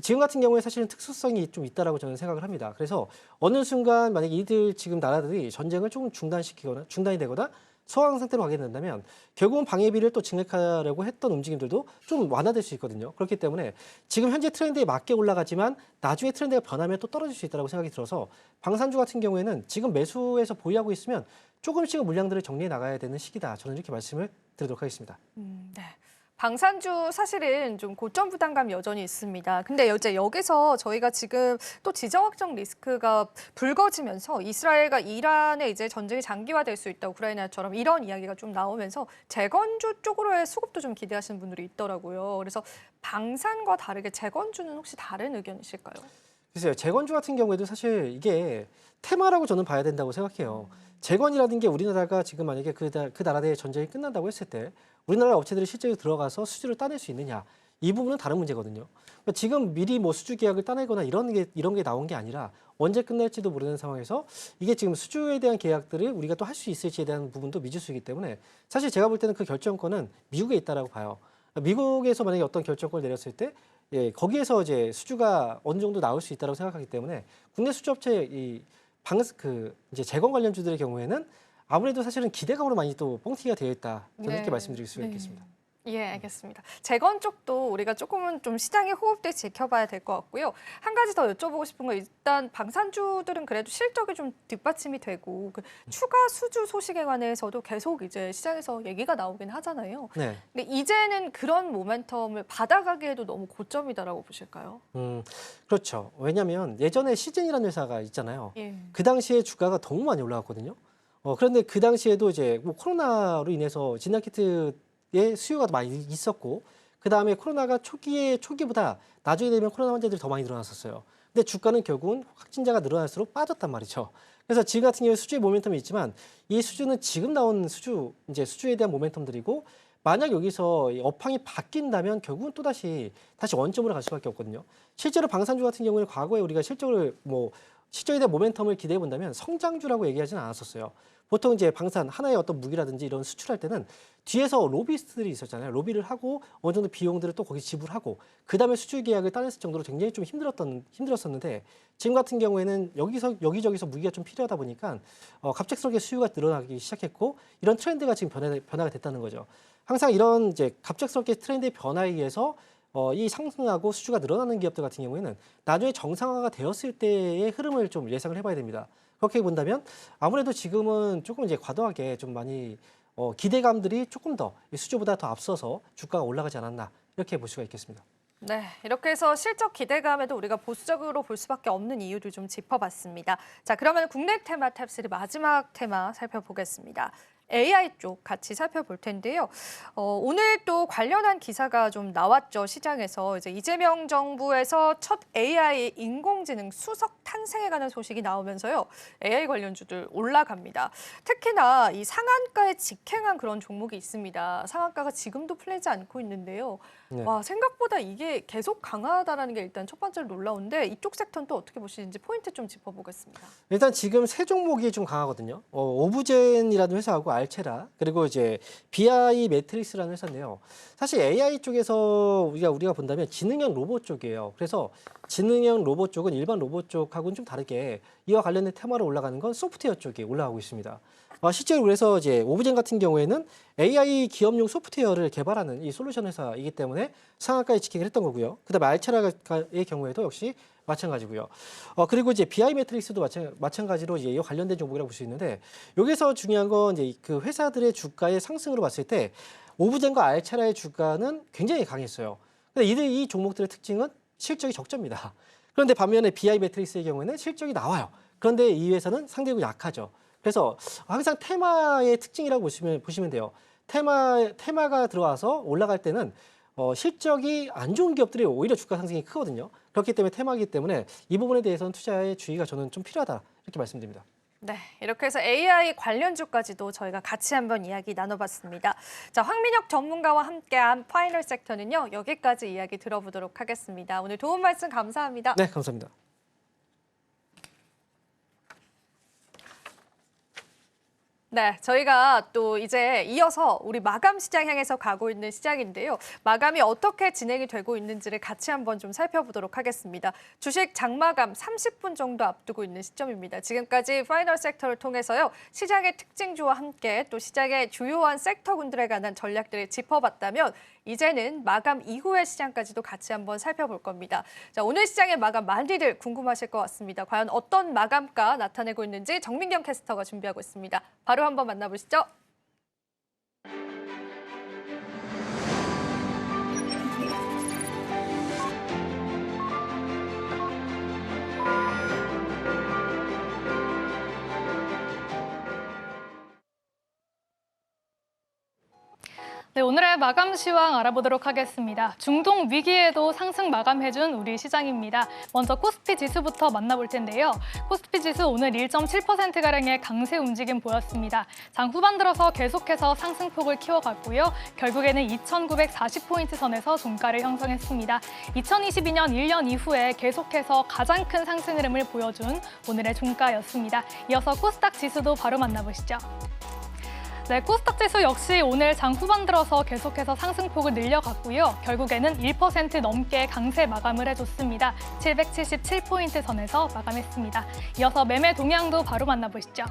지금 같은 경우에 사실은 특수성이 좀 있다라고 저는 생각을 합니다. 그래서 어느 순간 만약에 이들 지금 나라들이 전쟁을 조금 중단이 되거나 소강 상태로 가게 된다면 결국은 방해비를 또 증액하려고 했던 움직임들도 좀 완화될 수 있거든요. 그렇기 때문에 지금 현재 트렌드에 맞게 올라가지만 나중에 트렌드가 변하면 또 떨어질 수 있다고 생각이 들어서 방산주 같은 경우에는 지금 매수해서 보유하고 있으면 조금씩은 물량들을 정리해 나가야 되는 시기다. 저는 이렇게 말씀을 드리도록 하겠습니다. 네. 방산주 사실은 좀 고점 부담감 여전히 있습니다. 근데 이제 여기서 저희가 지금 또 지정 확정 리스크가 불거지면서 이스라엘과 이란의 이제 전쟁이 장기화될 수 있다, 우크라이나처럼 이런 이야기가 좀 나오면서 재건주 쪽으로의 수급도 좀 기대하시는 분들이 있더라고요. 그래서 방산과 다르게 재건주는 혹시 다른 의견이실까요? 글쎄요, 재건주 같은 경우에도 사실 이게 테마라고 저는 봐야 된다고 생각해요. 재건이라는 게 우리나라가 지금 만약에 그 나라의 전쟁이 끝난다고 했을 때 우리나라 업체들이 실제로 들어가서 수주를 따낼 수 있느냐, 이 부분은 다른 문제거든요. 그러니까 지금 미리 뭐 수주 계약을 따내거나 이런 게 나온 게 아니라 언제 끝날지도 모르는 상황에서 이게 지금 수주에 대한 계약들을 우리가 또 할 수 있을지에 대한 부분도 미지수이기 때문에 사실 제가 볼 때는 그 결정권은 미국에 있다라고 봐요. 미국에서 만약에 어떤 결정권을 내렸을 때 거기에서 이제 수주가 어느 정도 나올 수 있다고 생각하기 때문에 국내 수주업체 이제 재건 관련주들의 경우에는 아무래도 사실은 기대감으로 많이 또 뻥튀기가 되어 있다. 저는 이렇게 말씀드릴 수가 있겠습니다. 예, 알겠습니다. 재건 쪽도 우리가 조금은 좀 시장의 호흡들 지켜봐야 될 것 같고요. 한 가지 더 여쭤보고 싶은 건 일단 방산주들은 그래도 실적이 좀 뒷받침이 되고 그 추가 수주 소식에 관해서도 계속 이제 시장에서 얘기가 나오긴 하잖아요. 네. 근데 이제는 그런 모멘텀을 받아가기에도 너무 고점이다라고 보실까요? 그렇죠. 왜냐하면 예전에 시즌이라는 회사가 있잖아요. 예. 그 당시에 주가가 너무 많이 올라갔거든요. 그런데 그 당시에도 이제 뭐 코로나로 인해서 진단키트의 수요가 많이 있었고, 그 다음에 코로나가 초기보다 나중에 되면 코로나 환자들이 더 많이 늘어났었어요. 근데 주가는 결국은 확진자가 늘어날수록 빠졌단 말이죠. 그래서 지금 같은 경우에 수주의 모멘텀이 있지만 이 수주는 지금 나온 수주에 대한 모멘텀들이고, 만약 여기서 이 업황이 바뀐다면 결국은 다시 원점으로 갈 수밖에 없거든요. 실제로 방산주 같은 경우는 과거에 우리가 실적에 대한 모멘텀을 기대해 본다면 성장주라고 얘기하지는 않았었어요. 보통 이제 방산 하나의 어떤 무기라든지 이런 수출할 때는 뒤에서 로비스트들이 있었잖아요. 로비를 하고 어느 정도 비용들을 또 거기 지불하고 그다음에 수출 계약을 따냈을 정도로 굉장히 좀 힘들었었는데, 지금 같은 경우에는 여기저기서 무기가 좀 필요하다 보니까 갑작스럽게 수요가 늘어나기 시작했고, 이런 트렌드가 지금 변화가 됐다는 거죠. 항상 이런 이제 갑작스럽게 트렌드의 변화에 의해서 이 상승하고 수주가 늘어나는 기업들 같은 경우에는 나중에 정상화가 되었을 때의 흐름을 좀 예상을 해봐야 됩니다. 그렇게 본다면 아무래도 지금은 조금 이제 과도하게 좀 많이 기대감들이 조금 더 수주보다 더 앞서서 주가가 올라가지 않았나, 이렇게 볼 수가 있겠습니다. 네, 이렇게 해서 실적 기대감에도 우리가 보수적으로 볼 수밖에 없는 이유를 좀 짚어봤습니다. 자, 그러면 국내 테마 탑3 마지막 테마 살펴보겠습니다. AI 쪽 같이 살펴볼 텐데요. 오늘 또 관련한 기사가 좀 나왔죠. 시장에서 이제 이재명 정부에서 첫 AI 인공지능 수석 탄생에 관한 소식이 나오면서요. AI 관련주들 올라갑니다. 특히나 이 상한가에 직행한 그런 종목이 있습니다. 상한가가 지금도 풀리지 않고 있는데요. 네. 와, 생각보다 이게 계속 강하다라는 게 일단 첫 번째로 놀라운데, 이쪽 섹터는 또 어떻게 보시는지 포인트 좀 짚어보겠습니다. 일단 지금 세 종목이 좀 강하거든요. 오브젠이라는 회사하고 알체라, 그리고 이제 BI 매트릭스라는 회사인데요. 사실 AI 쪽에서 우리가 본다면 지능형 로봇 쪽이에요. 그래서 지능형 로봇 쪽은 일반 로봇 쪽하고는 좀 다르게 이와 관련된 테마로 올라가는 건 소프트웨어 쪽이 올라가고 있습니다. 실제로 그래서 이제 오브젠 같은 경우에는 AI 기업용 소프트웨어를 개발하는 이 솔루션 회사이기 때문에 상한가에 직행을 했던 거고요. 그다음에 알체라의 경우에도 역시 마찬가지고요. 그리고 이제 BI 매트릭스도 마찬가지로 이제 이 관련된 종목이라고 볼 수 있는데 여기서 중요한 건 이제 그 회사들의 주가의 상승으로 봤을 때 오브젠과 알차라의 주가는 굉장히 강했어요. 근데 이 종목들의 특징은 실적이 적자입니다. 그런데 반면에 BI 매트릭스의 경우에는 실적이 나와요. 그런데 이 회사는 상대적으로 약하죠. 그래서 항상 테마의 특징이라고 보시면 돼요. 테마가 들어와서 올라갈 때는 실적이 안 좋은 기업들이 오히려 주가 상승이 크거든요. 그렇기 때문에 테마이기 때문에 이 부분에 대해서는 투자의 주의가 저는 좀 필요하다 이렇게 말씀드립니다. 네, 이렇게 해서 AI 관련주까지도 저희가 같이 한번 이야기 나눠봤습니다. 자, 황민혁 전문가와 함께한 파이널 섹터는요, 여기까지 이야기 들어보도록 하겠습니다. 오늘 도움 말씀 감사합니다. 네, 감사합니다. 네, 저희가 또 이제 이어서 우리 마감 시장 향해서 가고 있는 시장인데요. 마감이 어떻게 진행이 되고 있는지를 같이 한번 좀 살펴보도록 하겠습니다. 주식 장마감 30분 정도 앞두고 있는 시점입니다. 지금까지 파이널 섹터를 통해서요. 시장의 특징주와 함께 또 시장의 주요한 섹터군들에 관한 전략들을 짚어봤다면 이제는 마감 이후의 시장까지도 같이 한번 살펴볼 겁니다. 자, 오늘 시장의 마감 많이들 궁금하실 것 같습니다. 과연 어떤 마감가 나타내고 있는지 정민경 캐스터가 준비하고 있습니다. 바로 한번 만나보시죠. 네, 오늘의 마감 시황 알아보도록 하겠습니다. 중동 위기에도 상승 마감해준 우리 시장입니다. 먼저 코스피 지수부터 만나볼 텐데요. 코스피 지수 오늘 1.7%가량의 강세 움직임 보였습니다. 장 후반 들어서 계속해서 상승폭을 키워갔고요. 결국에는 2,940포인트 선에서 종가를 형성했습니다. 2022년 1년 이후에 계속해서 가장 큰 상승 흐름을 보여준 오늘의 종가였습니다. 이어서 코스닥 지수도 바로 만나보시죠. 네, 코스닥 지수 역시 오늘 장 후반 들어서 계속해서 상승폭을 늘려갔고요. 결국에는 1% 넘게 강세 마감을 해줬습니다. 777포인트 선에서 마감했습니다. 이어서 매매 동향도 바로 만나보시죠.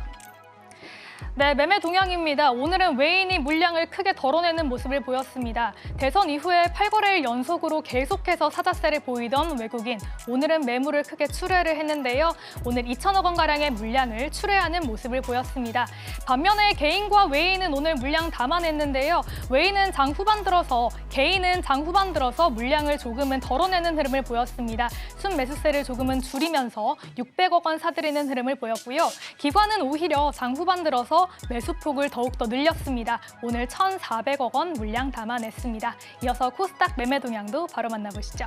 네, 매매 동향입니다. 오늘은 외인이 물량을 크게 덜어내는 모습을 보였습니다. 대선 이후에 8거래일 연속으로 계속해서 사자세를 보이던 외국인, 오늘은 매물을 크게 출회를 했는데요. 오늘 2천억 원가량의 물량을 출회하는 모습을 보였습니다. 반면에 개인과 외인은 오늘 물량 담아냈는데요. 외인은 장 후반 들어서, 개인은 장 후반 들어서 물량을 조금은 덜어내는 흐름을 보였습니다. 순매수세를 조금은 줄이면서 600억 원 사들이는 흐름을 보였고요. 기관은 오히려 장 후반 들어서 매수폭을 더욱더 늘렸습니다. 오늘 1,400억 원 물량 담아냈습니다. 이어서 코스닥 매매 동향도 바로 만나보시죠.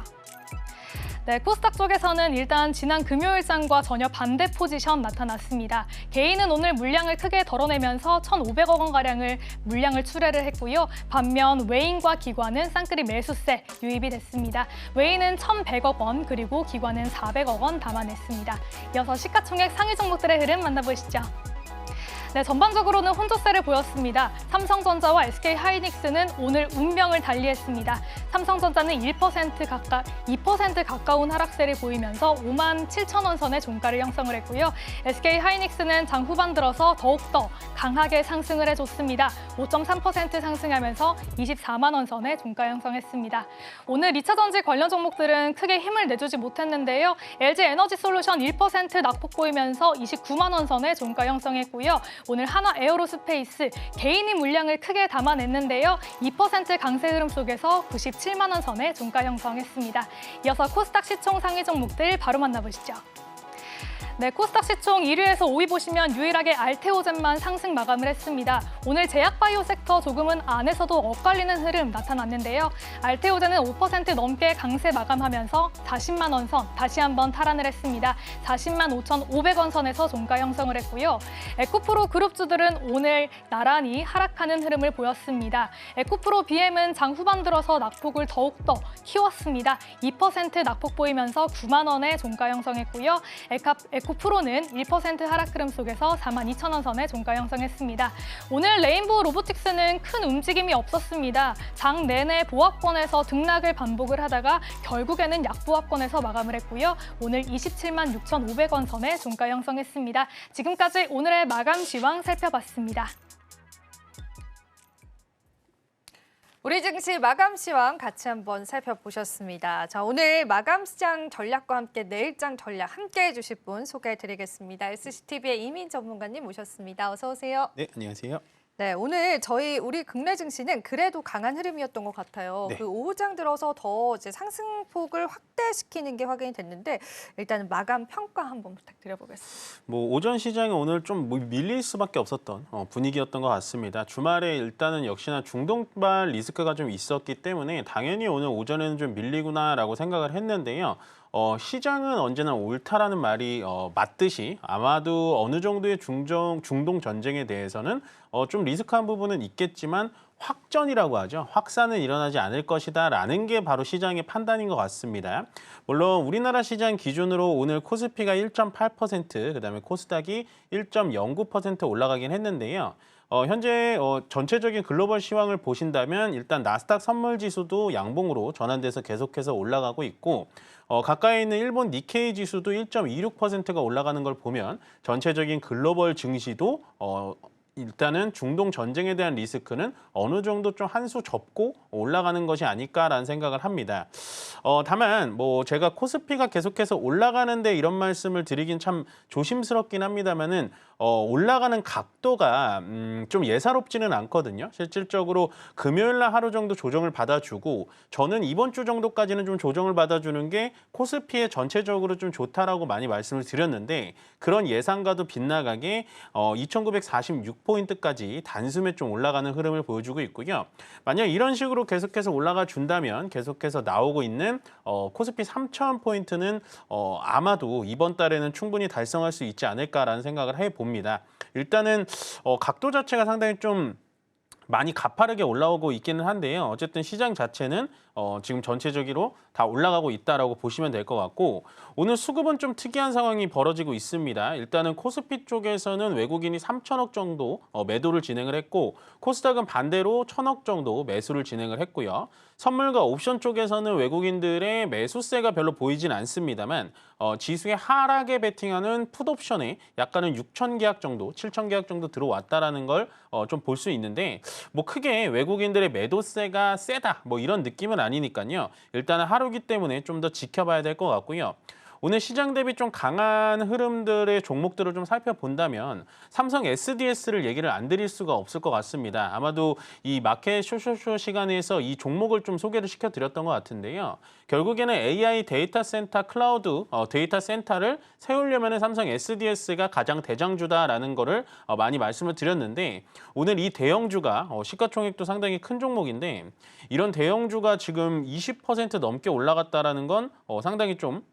네, 코스닥 쪽에서는 일단 지난 금요일장과 전혀 반대 포지션 나타났습니다. 개인은 오늘 물량을 크게 덜어내면서 1,500억 원가량을 물량을 출회를 했고요. 반면 외인과 기관은 쌍끌이 매수세 유입이 됐습니다. 외인은 1,100억 원 그리고 기관은 400억 원 담아냈습니다. 이어서 시가총액 상위 종목들의 흐름 만나보시죠. 네, 전반적으로는 혼조세를 보였습니다. 삼성전자와 SK하이닉스는 오늘 운명을 달리했습니다. 삼성전자는 2% 가까운 하락세를 보이면서 57,000원 선의 종가를 형성을 했고요. SK하이닉스는 장 후반 들어서 더욱더 강하게 상승을 해줬습니다. 5.3% 상승하면서 24만 원 선의 종가 형성했습니다. 오늘 2차 전지 관련 종목들은 크게 힘을 내주지 못했는데요. LG에너지솔루션 1% 낙폭 보이면서 29만 원 선의 종가 형성했고요. 오늘 하나 에어로스페이스 개인이 물량을 크게 담아냈는데요. 2% 강세 흐름 속에서 97만 원 선의 종가 형성했습니다. 이어서 코스닥 시총 상위 종목들 바로 만나보시죠. 네, 코스닥 시총 1위에서 5위 보시면 유일하게 알테오젠만 상승 마감을 했습니다. 오늘 제약바이오 섹터 조금은 안에서도 엇갈리는 흐름 나타났는데요. 알테오젠은 5% 넘게 강세 마감하면서 40만 원 선 다시 한번 탈환을 했습니다. 40만 5,500원 선에서 종가 형성을 했고요. 에코프로 그룹주들은 오늘 나란히 하락하는 흐름을 보였습니다. 에코프로 BM은 장 후반 들어서 낙폭을 더욱더 키웠습니다. 2% 낙폭 보이면서 9만 원의 종가 형성했고요. 에코프로는 1% 하락 흐름 속에서 42,000원 선의 종가 형성했습니다. 오늘 레인보우 로보틱스는 큰 움직임이 없었습니다. 장 내내 보합권에서 등락을 반복을 하다가 결국에는 약보합권에서 마감을 했고요. 오늘 27만 6,500원 선의 종가 형성했습니다. 지금까지 오늘의 마감 시황 살펴봤습니다. 우리 증시 마감 시황 같이 한번 살펴보셨습니다. 자, 오늘 마감 시장 전략과 함께 내일장 전략 함께 해주실 분 소개해드리겠습니다. SCTV의 이민 전문가님 모셨습니다. 어서 오세요. 네, 안녕하세요. 네, 오늘 우리 국내 증시는 그래도 강한 흐름이었던 것 같아요. 네. 그 오후장 들어서 더 이제 상승폭을 확대시키는 게 확인이 됐는데 일단은 마감 평가 한번 부탁드려보겠습니다. 뭐 오전 시장이 오늘 좀 밀릴 수밖에 없었던 분위기였던 것 같습니다. 주말에 일단은 역시나 중동발 리스크가 좀 있었기 때문에 당연히 오늘 오전에는 좀 밀리구나라고 생각을 했는데요. 시장은 언제나 옳다라는 말이 맞듯이 아마도 어느 정도의 중동 전쟁에 대해서는 좀 리스크한 부분은 있겠지만 확전이라고 하죠. 확산은 일어나지 않을 것이다라는 게 바로 시장의 판단인 것 같습니다. 물론 우리나라 시장 기준으로 오늘 코스피가 1.8%, 그다음에 코스닥이 1.09% 올라가긴 했는데요. 현재 전체적인 글로벌 시황을 보신다면 일단 나스닥 선물 지수도 양봉으로 전환돼서 계속해서 올라가고 있고 가까이 있는 일본 니케이 지수도 1.26%가 올라가는 걸 보면 전체적인 글로벌 증시도 일단은 중동 전쟁에 대한 리스크는 어느 정도 좀 한 수 접고 올라가는 것이 아닐까라는 생각을 합니다. 다만 뭐 제가 코스피가 계속해서 올라가는데 이런 말씀을 드리긴 참 조심스럽긴 합니다만은 올라가는 각도가 좀 예사롭지는 않거든요. 실질적으로 금요일 날 하루 정도 조정을 받아주고 저는 이번 주 정도까지는 좀 조정을 받아주는 게 코스피에 전체적으로 좀 좋다라고 많이 말씀을 드렸는데 그런 예상과도 빗나가게 2946포인트까지 단숨에 좀 올라가는 흐름을 보여주고 있고요. 만약 이런 식으로 계속해서 올라가 준다면 계속해서 나오고 있는 코스피 3000포인트는 아마도 이번 달에는 충분히 달성할 수 있지 않을까라는 생각을 해봅니다. 일단은 각도 자체가 상당히 좀 많이 가파르게 올라오고 있기는 한데요. 어쨌든 시장 자체는 지금 전체적으로 다 올라가고 있다라고 보시면 될 것 같고 오늘 수급은 좀 특이한 상황이 벌어지고 있습니다. 일단은 코스피 쪽에서는 외국인이 3천억 정도 매도를 진행을 했고 코스닥은 반대로 1,000억 정도 매수를 진행을 했고요. 선물과 옵션 쪽에서는 외국인들의 매수세가 별로 보이진 않습니다만 지수의 하락에 베팅하는 풋옵션에 약간은 6천 계약 정도, 7천 계약 정도 들어왔다라는 걸 좀 볼 수 있는데 뭐 크게 외국인들의 매도세가 세다 뭐 이런 느낌은 아니니까요. 일단은 하루기 때문에 좀 더 지켜봐야 될 것 같고요. 오늘 시장 대비 좀 강한 흐름들의 종목들을 좀 살펴본다면 삼성 SDS를 얘기를 안 드릴 수가 없을 것 같습니다. 아마도 이 마켓 쇼쇼쇼 시간에서 이 종목을 좀 소개를 시켜드렸던 것 같은데요. 결국에는 AI 데이터 센터 클라우드 데이터 센터를 세우려면 삼성 SDS가 가장 대장주다라는 거를 많이 말씀을 드렸는데 오늘 이 대형주가 시가총액도 상당히 큰 종목인데 이런 대형주가 지금 20% 넘게 올라갔다라는 건 상당히 좀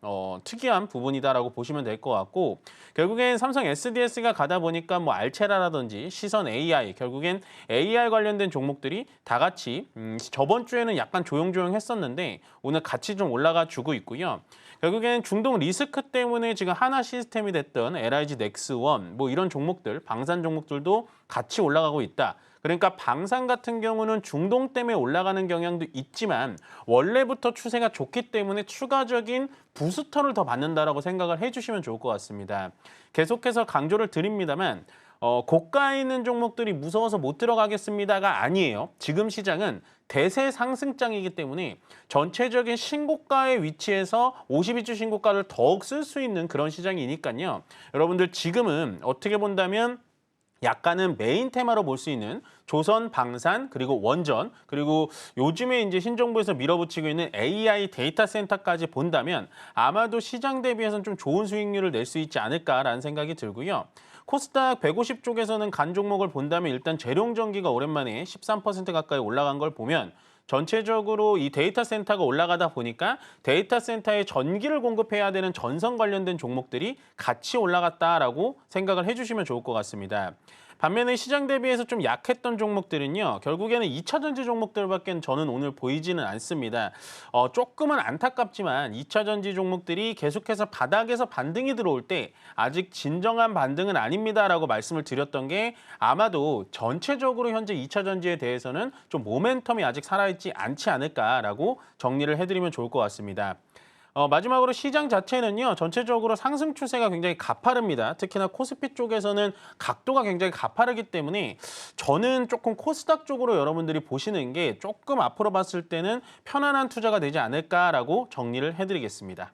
특이한 부분이다라고 보시면 될 것 같고 결국엔 삼성 SDS가 가다 보니까 뭐 알체라라든지 시선 AI 결국엔 AI 관련된 종목들이 다 같이 저번 주에는 약간 조용조용했었는데 오늘 같이 좀 올라가 주고 있고요. 결국엔 중동 리스크 때문에 지금 하나 시스템이 됐던 LIG 넥스원 뭐 이런 종목들 방산 종목들도 같이 올라가고 있다. 그러니까 방산 같은 경우는 중동 때문에 올라가는 경향도 있지만 원래부터 추세가 좋기 때문에 추가적인 부스터를 더 받는다라고 생각을 해주시면 좋을 것 같습니다. 계속해서 강조를 드립니다만 고가에 있는 종목들이 무서워서 못 들어가겠습니다가 아니에요. 지금 시장은 대세 상승장이기 때문에 전체적인 신고가의 위치에서 52주 신고가를 더욱 쓸 수 있는 그런 시장이니까요. 여러분들 지금은 어떻게 본다면 약간은 메인 테마로 볼 수 있는 조선, 방산, 그리고 원전, 그리고 요즘에 이제 신정부에서 밀어붙이고 있는 AI 데이터 센터까지 본다면 아마도 시장 대비해서는 좀 좋은 수익률을 낼 수 있지 않을까라는 생각이 들고요. 코스닥 150 쪽에서는 간 종목을 본다면 일단 재룡전기가 오랜만에 13% 가까이 올라간 걸 보면 전체적으로 이 데이터 센터가 올라가다 보니까 데이터 센터에 전기를 공급해야 되는 전선 관련된 종목들이 같이 올라갔다라고 생각을 해주시면 좋을 것 같습니다. 반면에 시장 대비해서 좀 약했던 종목들은요. 결국에는 2차 전지 종목들밖에 저는 오늘 보이지는 않습니다. 조금은 안타깝지만 2차 전지 종목들이 계속해서 바닥에서 반등이 들어올 때 아직 진정한 반등은 아닙니다라고 말씀을 드렸던 게 아마도 전체적으로 현재 2차 전지에 대해서는 좀 모멘텀이 아직 살아있지 않지 않을까라고 정리를 해드리면 좋을 것 같습니다. 마지막으로 시장 자체는요, 전체적으로 상승 추세가 굉장히 가파릅니다. 특히나 코스피 쪽에서는 각도가 굉장히 가파르기 때문에 저는 조금 코스닥 쪽으로 여러분들이 보시는 게 조금 앞으로 봤을 때는 편안한 투자가 되지 않을까라고 정리를 해드리겠습니다.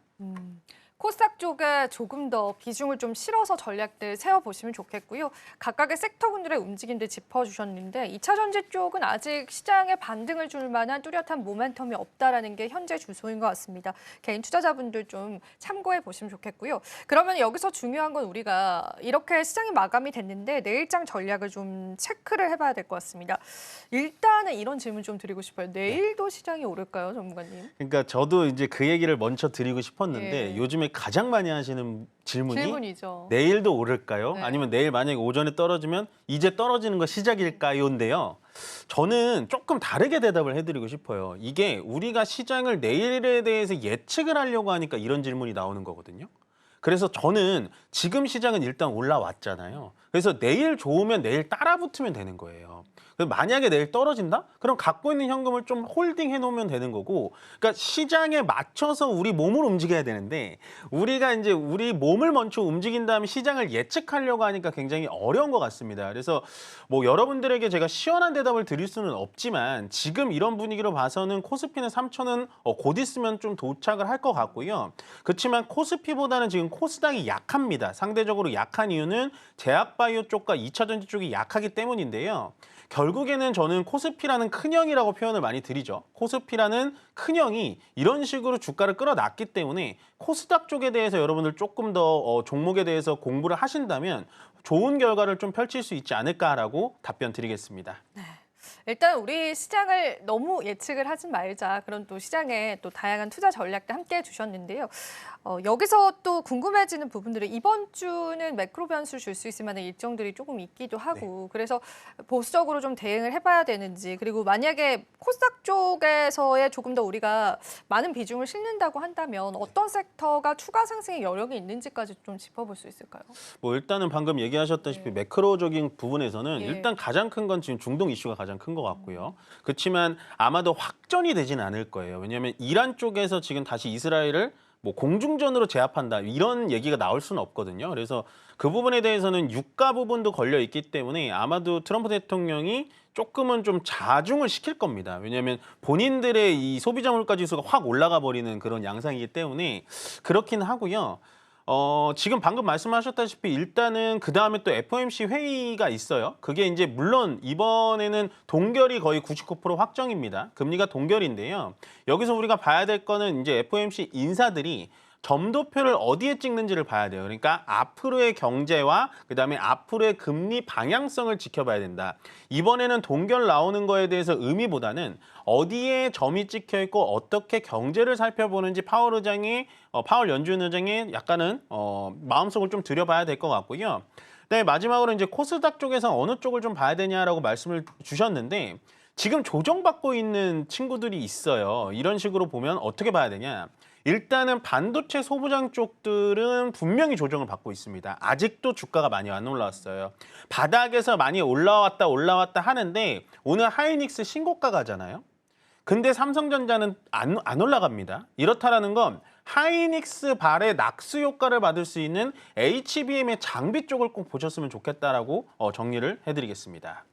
코스닥 쪽에 조금 더 비중을 좀 실어서 전략들 세워보시면 좋겠고요. 각각의 섹터분들의 움직임들 짚어주셨는데 2차 전지 쪽은 아직 시장에 반등을 줄 만한 뚜렷한 모멘텀이 없다라는 게 현재 주소인 것 같습니다. 개인 투자자분들 좀 참고해 보시면 좋겠고요. 그러면 여기서 중요한 건 우리가 이렇게 시장이 마감이 됐는데 내일장 전략을 좀 체크를 해봐야 될 것 같습니다. 일단은 이런 질문 좀 드리고 싶어요. 내일도 시장이 오를까요, 전문가님? 그러니까 저도 이제 그 얘기를 먼저 드리고 싶었는데 예. 요즘에 가장 많이 하시는 질문이 질문이죠. 내일도 오를까요? 네. 아니면 내일 만약에 오전에 떨어지면 이제 떨어지는 거 시작일까요?인데요. 저는 조금 다르게 대답을 해드리고 싶어요. 이게 우리가 시장을 내일에 대해서 예측을 하려고 하니까 이런 질문이 나오는 거거든요. 그래서 저는 지금 시장은 일단 올라왔잖아요. 그래서 내일 좋으면 내일 따라 붙으면 되는 거예요. 만약에 내일 떨어진다? 그럼 갖고 있는 현금을 좀 홀딩해 놓으면 되는 거고, 그러니까 시장에 맞춰서 우리 몸을 움직여야 되는데 우리가 이제 우리 몸을 먼저 움직인 다음에 시장을 예측하려고 하니까 굉장히 어려운 것 같습니다. 그래서 뭐 여러분들에게 제가 시원한 대답을 드릴 수는 없지만 지금 이런 분위기로 봐서는 코스피는 3,000은 곧 있으면 좀 도착을 할 것 같고요. 그렇지만 코스피보다는 지금 코스닥이 약합니다. 상대적으로 약한 이유는 제약바이오 쪽과 2차 전지 쪽이 약하기 때문인데요. 결국에는 저는 코스피라는 큰형이라고 표현을 많이 드리죠. 코스피라는 큰형이 이런 식으로 주가를 끌어놨기 때문에 코스닥 쪽에 대해서 여러분들 조금 더 종목에 대해서 공부를 하신다면 좋은 결과를 좀 펼칠 수 있지 않을까라고 답변 드리겠습니다. 일단 우리 시장을 너무 예측을 하지 말자. 그런 또 시장에 또 다양한 투자 전략들 함께 해주셨는데요. 여기서 또 궁금해지는 부분들은 이번 주는 매크로 변수를 줄 수 있을 만한 일정들이 조금 있기도 하고 그래서 보수적으로 좀 대응을 해봐야 되는지 그리고 만약에 코스닥 쪽에서의 조금 더 우리가 많은 비중을 싣는다고 한다면 어떤 섹터가 추가 상승의 여력이 있는지까지 좀 짚어볼 수 있을까요? 뭐 일단은 방금 얘기하셨다시피 매크로적인 부분에서는 예. 일단 가장 큰 건 지금 중동 이슈가 가장 큰 것 같고요. 그렇지만 아마도 확전이 되지는 않을 거예요. 왜냐하면 이란 쪽에서 지금 다시 이스라엘을 뭐 공중전으로 제압한다 이런 얘기가 나올 수는 없거든요. 그래서 그 부분에 대해서는 유가 부분도 걸려 있기 때문에 아마도 트럼프 대통령이 조금은 좀 자중을 시킬 겁니다. 왜냐하면 본인들의 이 소비자 물가 지수가 확 올라가 버리는 그런 양상이기 때문에 그렇긴 하고요. 지금 방금 말씀하셨다시피 일단은 그 다음에 또 FOMC 회의가 있어요. 그게 이제 물론 이번에는 동결이 거의 99% 확정입니다. 금리가 동결인데요. 여기서 우리가 봐야 될 거는 이제 FOMC 인사들이 점도표를 어디에 찍는지를 봐야 돼요. 그러니까 앞으로의 경제와 그다음에 앞으로의 금리 방향성을 지켜봐야 된다. 이번에는 동결 나오는 거에 대해서 의미보다는 어디에 점이 찍혀 있고 어떻게 경제를 살펴보는지 파월 연준 의장의 약간은 마음속을 좀 들여봐야 될 것 같고요. 네, 마지막으로 이제 코스닥 쪽에서 어느 쪽을 좀 봐야 되냐라고 말씀을 주셨는데 지금 조정받고 있는 친구들이 있어요. 이런 식으로 보면 어떻게 봐야 되냐? 일단은 반도체 소부장 쪽들은 분명히 조정을 받고 있습니다. 아직도 주가가 많이 안 올라왔어요. 바닥에서 많이 올라왔다 하는데 오늘 하이닉스 신고가 가잖아요. 근데 삼성전자는 안 올라갑니다. 이렇다라는 건 하이닉스 발의 낙수 효과를 받을 수 있는 HBM의 장비 쪽을 꼭 보셨으면 좋겠다라고 정리를 해드리겠습니다.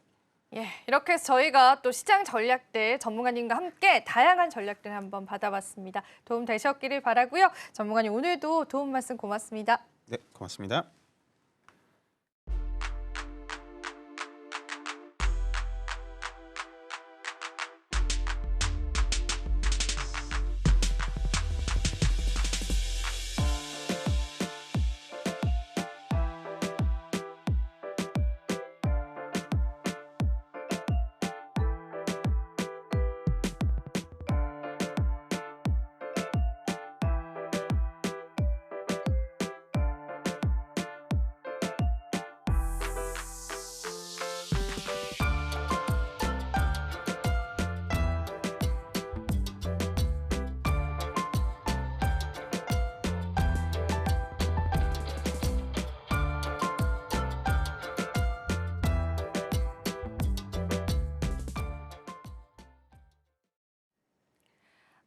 예, 이렇게 해서 저희가 또 시장 전략들 전문가님과 함께 다양한 전략들 한번 받아봤습니다. 도움 되셨기를 바라고요. 전문가님 오늘도 도움 말씀 고맙습니다. 네, 고맙습니다.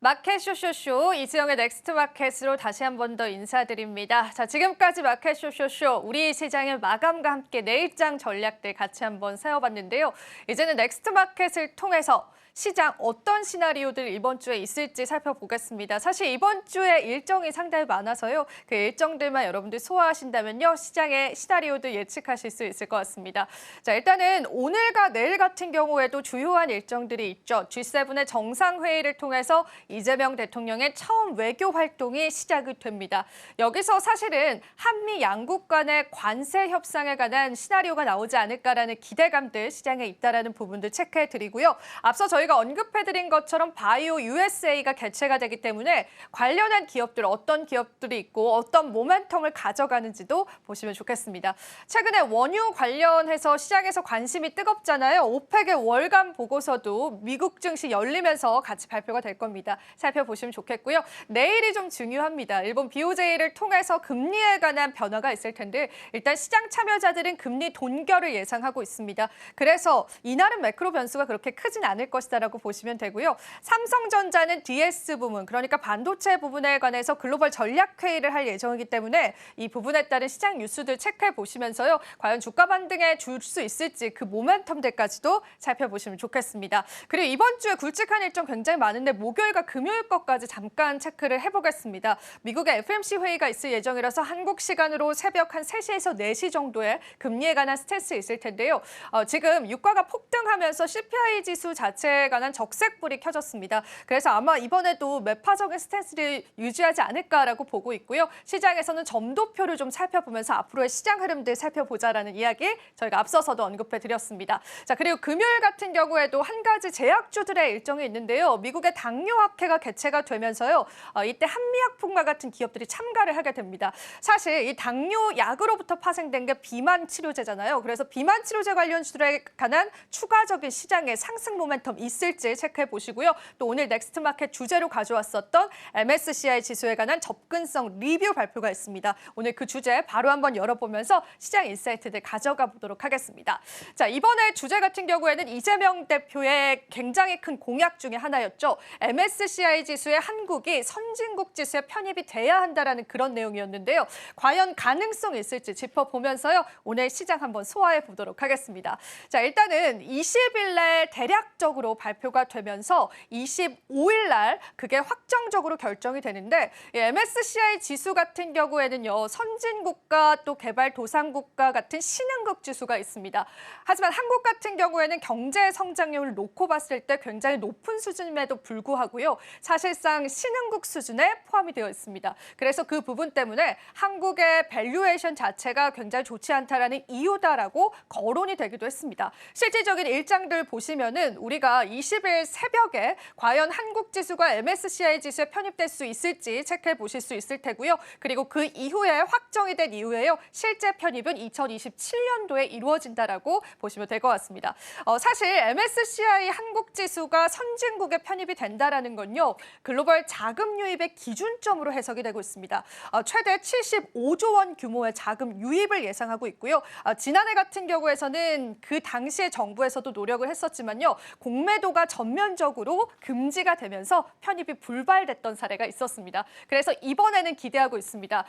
마켓 쇼쇼쇼 이지영의 넥스트 마켓으로 다시 한 번 더 인사드립니다. 자, 지금까지 마켓 쇼쇼쇼 우리 시장의 마감과 함께 내일장 전략들 같이 한번 세워봤는데요. 이제는 넥스트 마켓을 통해서 시장 어떤 시나리오들 이번 주에 있을지 살펴보겠습니다. 사실 이번 주에 일정이 상당히 많아서요. 그 일정들만 여러분들 소화하신다면요. 시장의 시나리오들 예측하실 수 있을 것 같습니다. 자, 일단은 오늘과 내일 같은 경우에도 주요한 일정들이 있죠. G7의 정상회의를 통해서 이재명 대통령의 처음 외교 활동이 시작이 됩니다. 여기서 사실은 한미 양국 간의 관세 협상에 관한 시나리오가 나오지 않을까라는 기대감들 시장에 있다라는 부분들 체크해드리고요. 앞서 저희가 언급해드린 것처럼 바이오 USA가 개최가 되기 때문에 관련한 기업들 어떤 기업들이 있고 어떤 모멘텀을 가져가는지도 보시면 좋겠습니다. 최근에 원유 관련해서 시장에서 관심이 뜨겁잖아요. 오펙의 월간 보고서도 미국 증시 열리면서 같이 발표가 될 겁니다. 살펴보시면 좋겠고요. 내일이 좀 중요합니다. 일본 BOJ를 통해서 금리에 관한 변화가 있을 텐데 일단 시장 참여자들은 금리 돈결을 예상하고 있습니다. 그래서 이날은 매크로 변수가 그렇게 크진 않을 것이다라고 보시면 되고요. 삼성전자는 DS 부문, 그러니까 반도체 부분에 관해서 글로벌 전략 회의를 할 예정이기 때문에 이 부분에 따른 시장 뉴스들 체크해 보시면서요. 과연 주가 반등에 줄 수 있을지 그 모멘텀들까지도 살펴보시면 좋겠습니다. 그리고 이번 주에 굵직한 일정 굉장히 많은데 목요일과 금요일 것까지 잠깐 체크를 해보겠습니다. 미국의 FMC 회의가 있을 예정이라서 한국 시간으로 새벽 한 3시에서 4시 정도에 금리에 관한 스탠스 있을 텐데요. 지금 유가가 폭등하면서 CPI 지수 자체에 관한 적색불이 켜졌습니다. 그래서 아마 이번에도 매파적인 스탠스를 유지하지 않을까라고 보고 있고요. 시장에서는 점도표를 좀 살펴보면서 앞으로의 시장 흐름들 살펴보자라는 이야기 저희가 앞서서도 언급해드렸습니다. 자, 그리고 금요일 같은 경우에도 한 가지 제약주들의 일정이 있는데요. 미국의 당뇨학회가 개최가 되면서요. 이때 한미약품과 같은 기업들이 참가를 하게 됩니다. 사실 이 당뇨약으로부터 파생된 게 비만 치료제잖아요. 그래서 비만 치료제 관련주들에 관한 추가적인 시장의 상승 모멘텀 있을지 체크해 보시고요. 또 오늘 넥스트 마켓 주제로 가져왔었던 MSCI 지수에 관한 접근성 리뷰 발표가 있습니다. 오늘 그 주제 바로 한번 열어보면서 시장 인사이트들 가져가 보도록 하겠습니다. 자, 이번에 주제 같은 경우에는 이재명 대표의 굉장히 큰 공약 중에 하나였죠. MSCI 지수에 한국이 선진국 지수에 편입이 돼야 한다라는 그런 내용이었는데요. 과연 가능성이 있을지 짚어보면서요. 오늘 시장 한번 소화해 보도록 하겠습니다. 자, 일단은 20일 날 대략적으로 발표가 되면서 25일 날 그게 확정적으로 결정이 되는데 MSCI 지수 같은 경우에는요. 선진국가 또 개발도상국가 같은 신흥국 지수가 있습니다. 하지만 한국 같은 경우에는 경제 성장률을 놓고 봤을 때 굉장히 높은 수준임에도 불구하고요. 사실상 신흥국 수준에 포함이 되어 있습니다. 그래서 그 부분 때문에 한국의 밸류에이션 자체가 굉장히 좋지 않다라는 이유다라고 거론이 되기도 했습니다. 실질적인 일정들 보시면은 우리가 20일 새벽에 과연 한국 지수가 MSCI 지수에 편입될 수 있을지 체크해 보실 수 있을 테고요. 그리고 그 이후에 확정이 된 이후에요. 실제 편입은 2027년도에 이루어진다라고 보시면 될 것 같습니다. 사실 MSCI 한국 지수가 선진국에 편입이 된다라는 건요. 글로벌 자금 유입의 기준점으로 해석이 되고 있습니다. 최대 75조 원 규모의 자금 유입을 예상하고 있고요. 지난해 같은 경우에서는 그 당시에 정부에서도 노력을 했었지만요. 공매도가 전면적으로 금지가 되면서 편입이 불발됐던 사례가 있었습니다. 그래서 이번에는 기대하고 있습니다.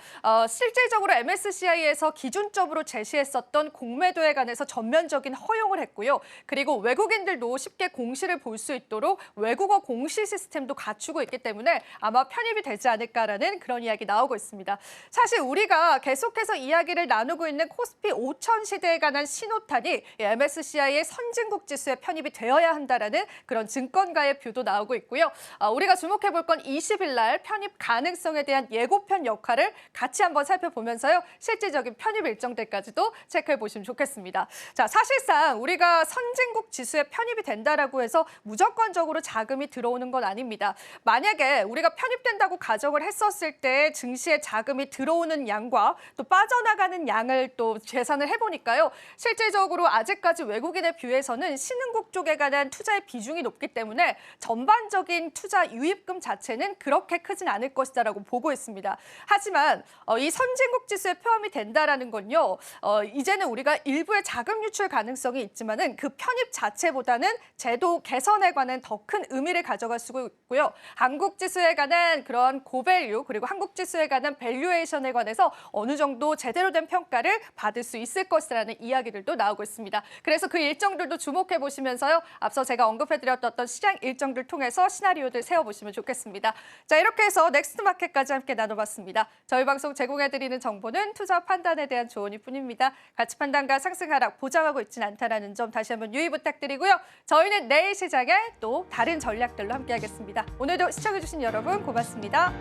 실질적으로 MSCI에서 기준점으로 제시했었던 공매도에 관해서 전면적인 허용을 했고요. 그리고 외국인들도 쉽게 공시를 볼 수 있도록 외국어 공시 시스템도 갖추고 있기 때문에 아마 편입이 되지 않을까라는 그런 이야기 나오고 있습니다. 사실 우리가 계속해서 이야기를 나누고 있는 코스피 5천 시대에 관한 신호탄이 MSCI의 선진국 지수에 편입이 되어야 한다라는 그런 증권가의 뷰도 나오고 있고요. 우리가 주목해 볼 건 20일 날 편입 가능성에 대한 예고편 역할을 같이 한번 살펴보면서요. 실질적인 편입 일정들까지도 체크해 보시면 좋겠습니다. 자, 사실상 우리가 선진국 지수에 편입이 된다라고 해서 무조건적으로 자금이 들어오는 건 아닙니다. 만약에 우리가 편입된다고 가정을 했었을 때 증시에 자금이 들어오는 양과 또 빠져나가는 양을 또 계산을 해보니까요. 실질적으로 아직까지 외국인의 뷰에서는 신흥국 쪽에 관한 투자의 투자의 비중이 높기 때문에 전반적인 투자 유입금 자체는 그렇게 크진 않을 것이다라고 보고 있습니다. 하지만 이 선진국 지수에 포함이 된다라는 건요. 이제는 우리가 일부의 자금 유출 가능성이 있지만은 그 편입 자체보다는 제도 개선에 관한 더 큰 의미를 가져갈 수 있고요. 한국 지수에 관한 그런 고밸류 그리고 한국 지수에 관한 밸류에이션에 관해서 어느 정도 제대로 된 평가를 받을 수 있을 것이라는 이야기들도 나오고 있습니다. 그래서 그 일정들도 주목해 보시면서요. 앞서 제가 언급해드렸던 시장 일정들 통해서 시나리오들 세워보시면 좋겠습니다. 자, 이렇게 해서 넥스트 마켓까지 함께 나눠봤습니다. 저희 방송 제공해드리는 정보는 투자 판단에 대한 조언일 뿐입니다. 가치 판단과 상승 하락 보장하고 있지는 않다는 점 다시 한번 유의 부탁드리고요. 저희는 내일 시장에 또 다른 전략들로 함께하겠습니다. 오늘도 시청해주신 여러분 고맙습니다.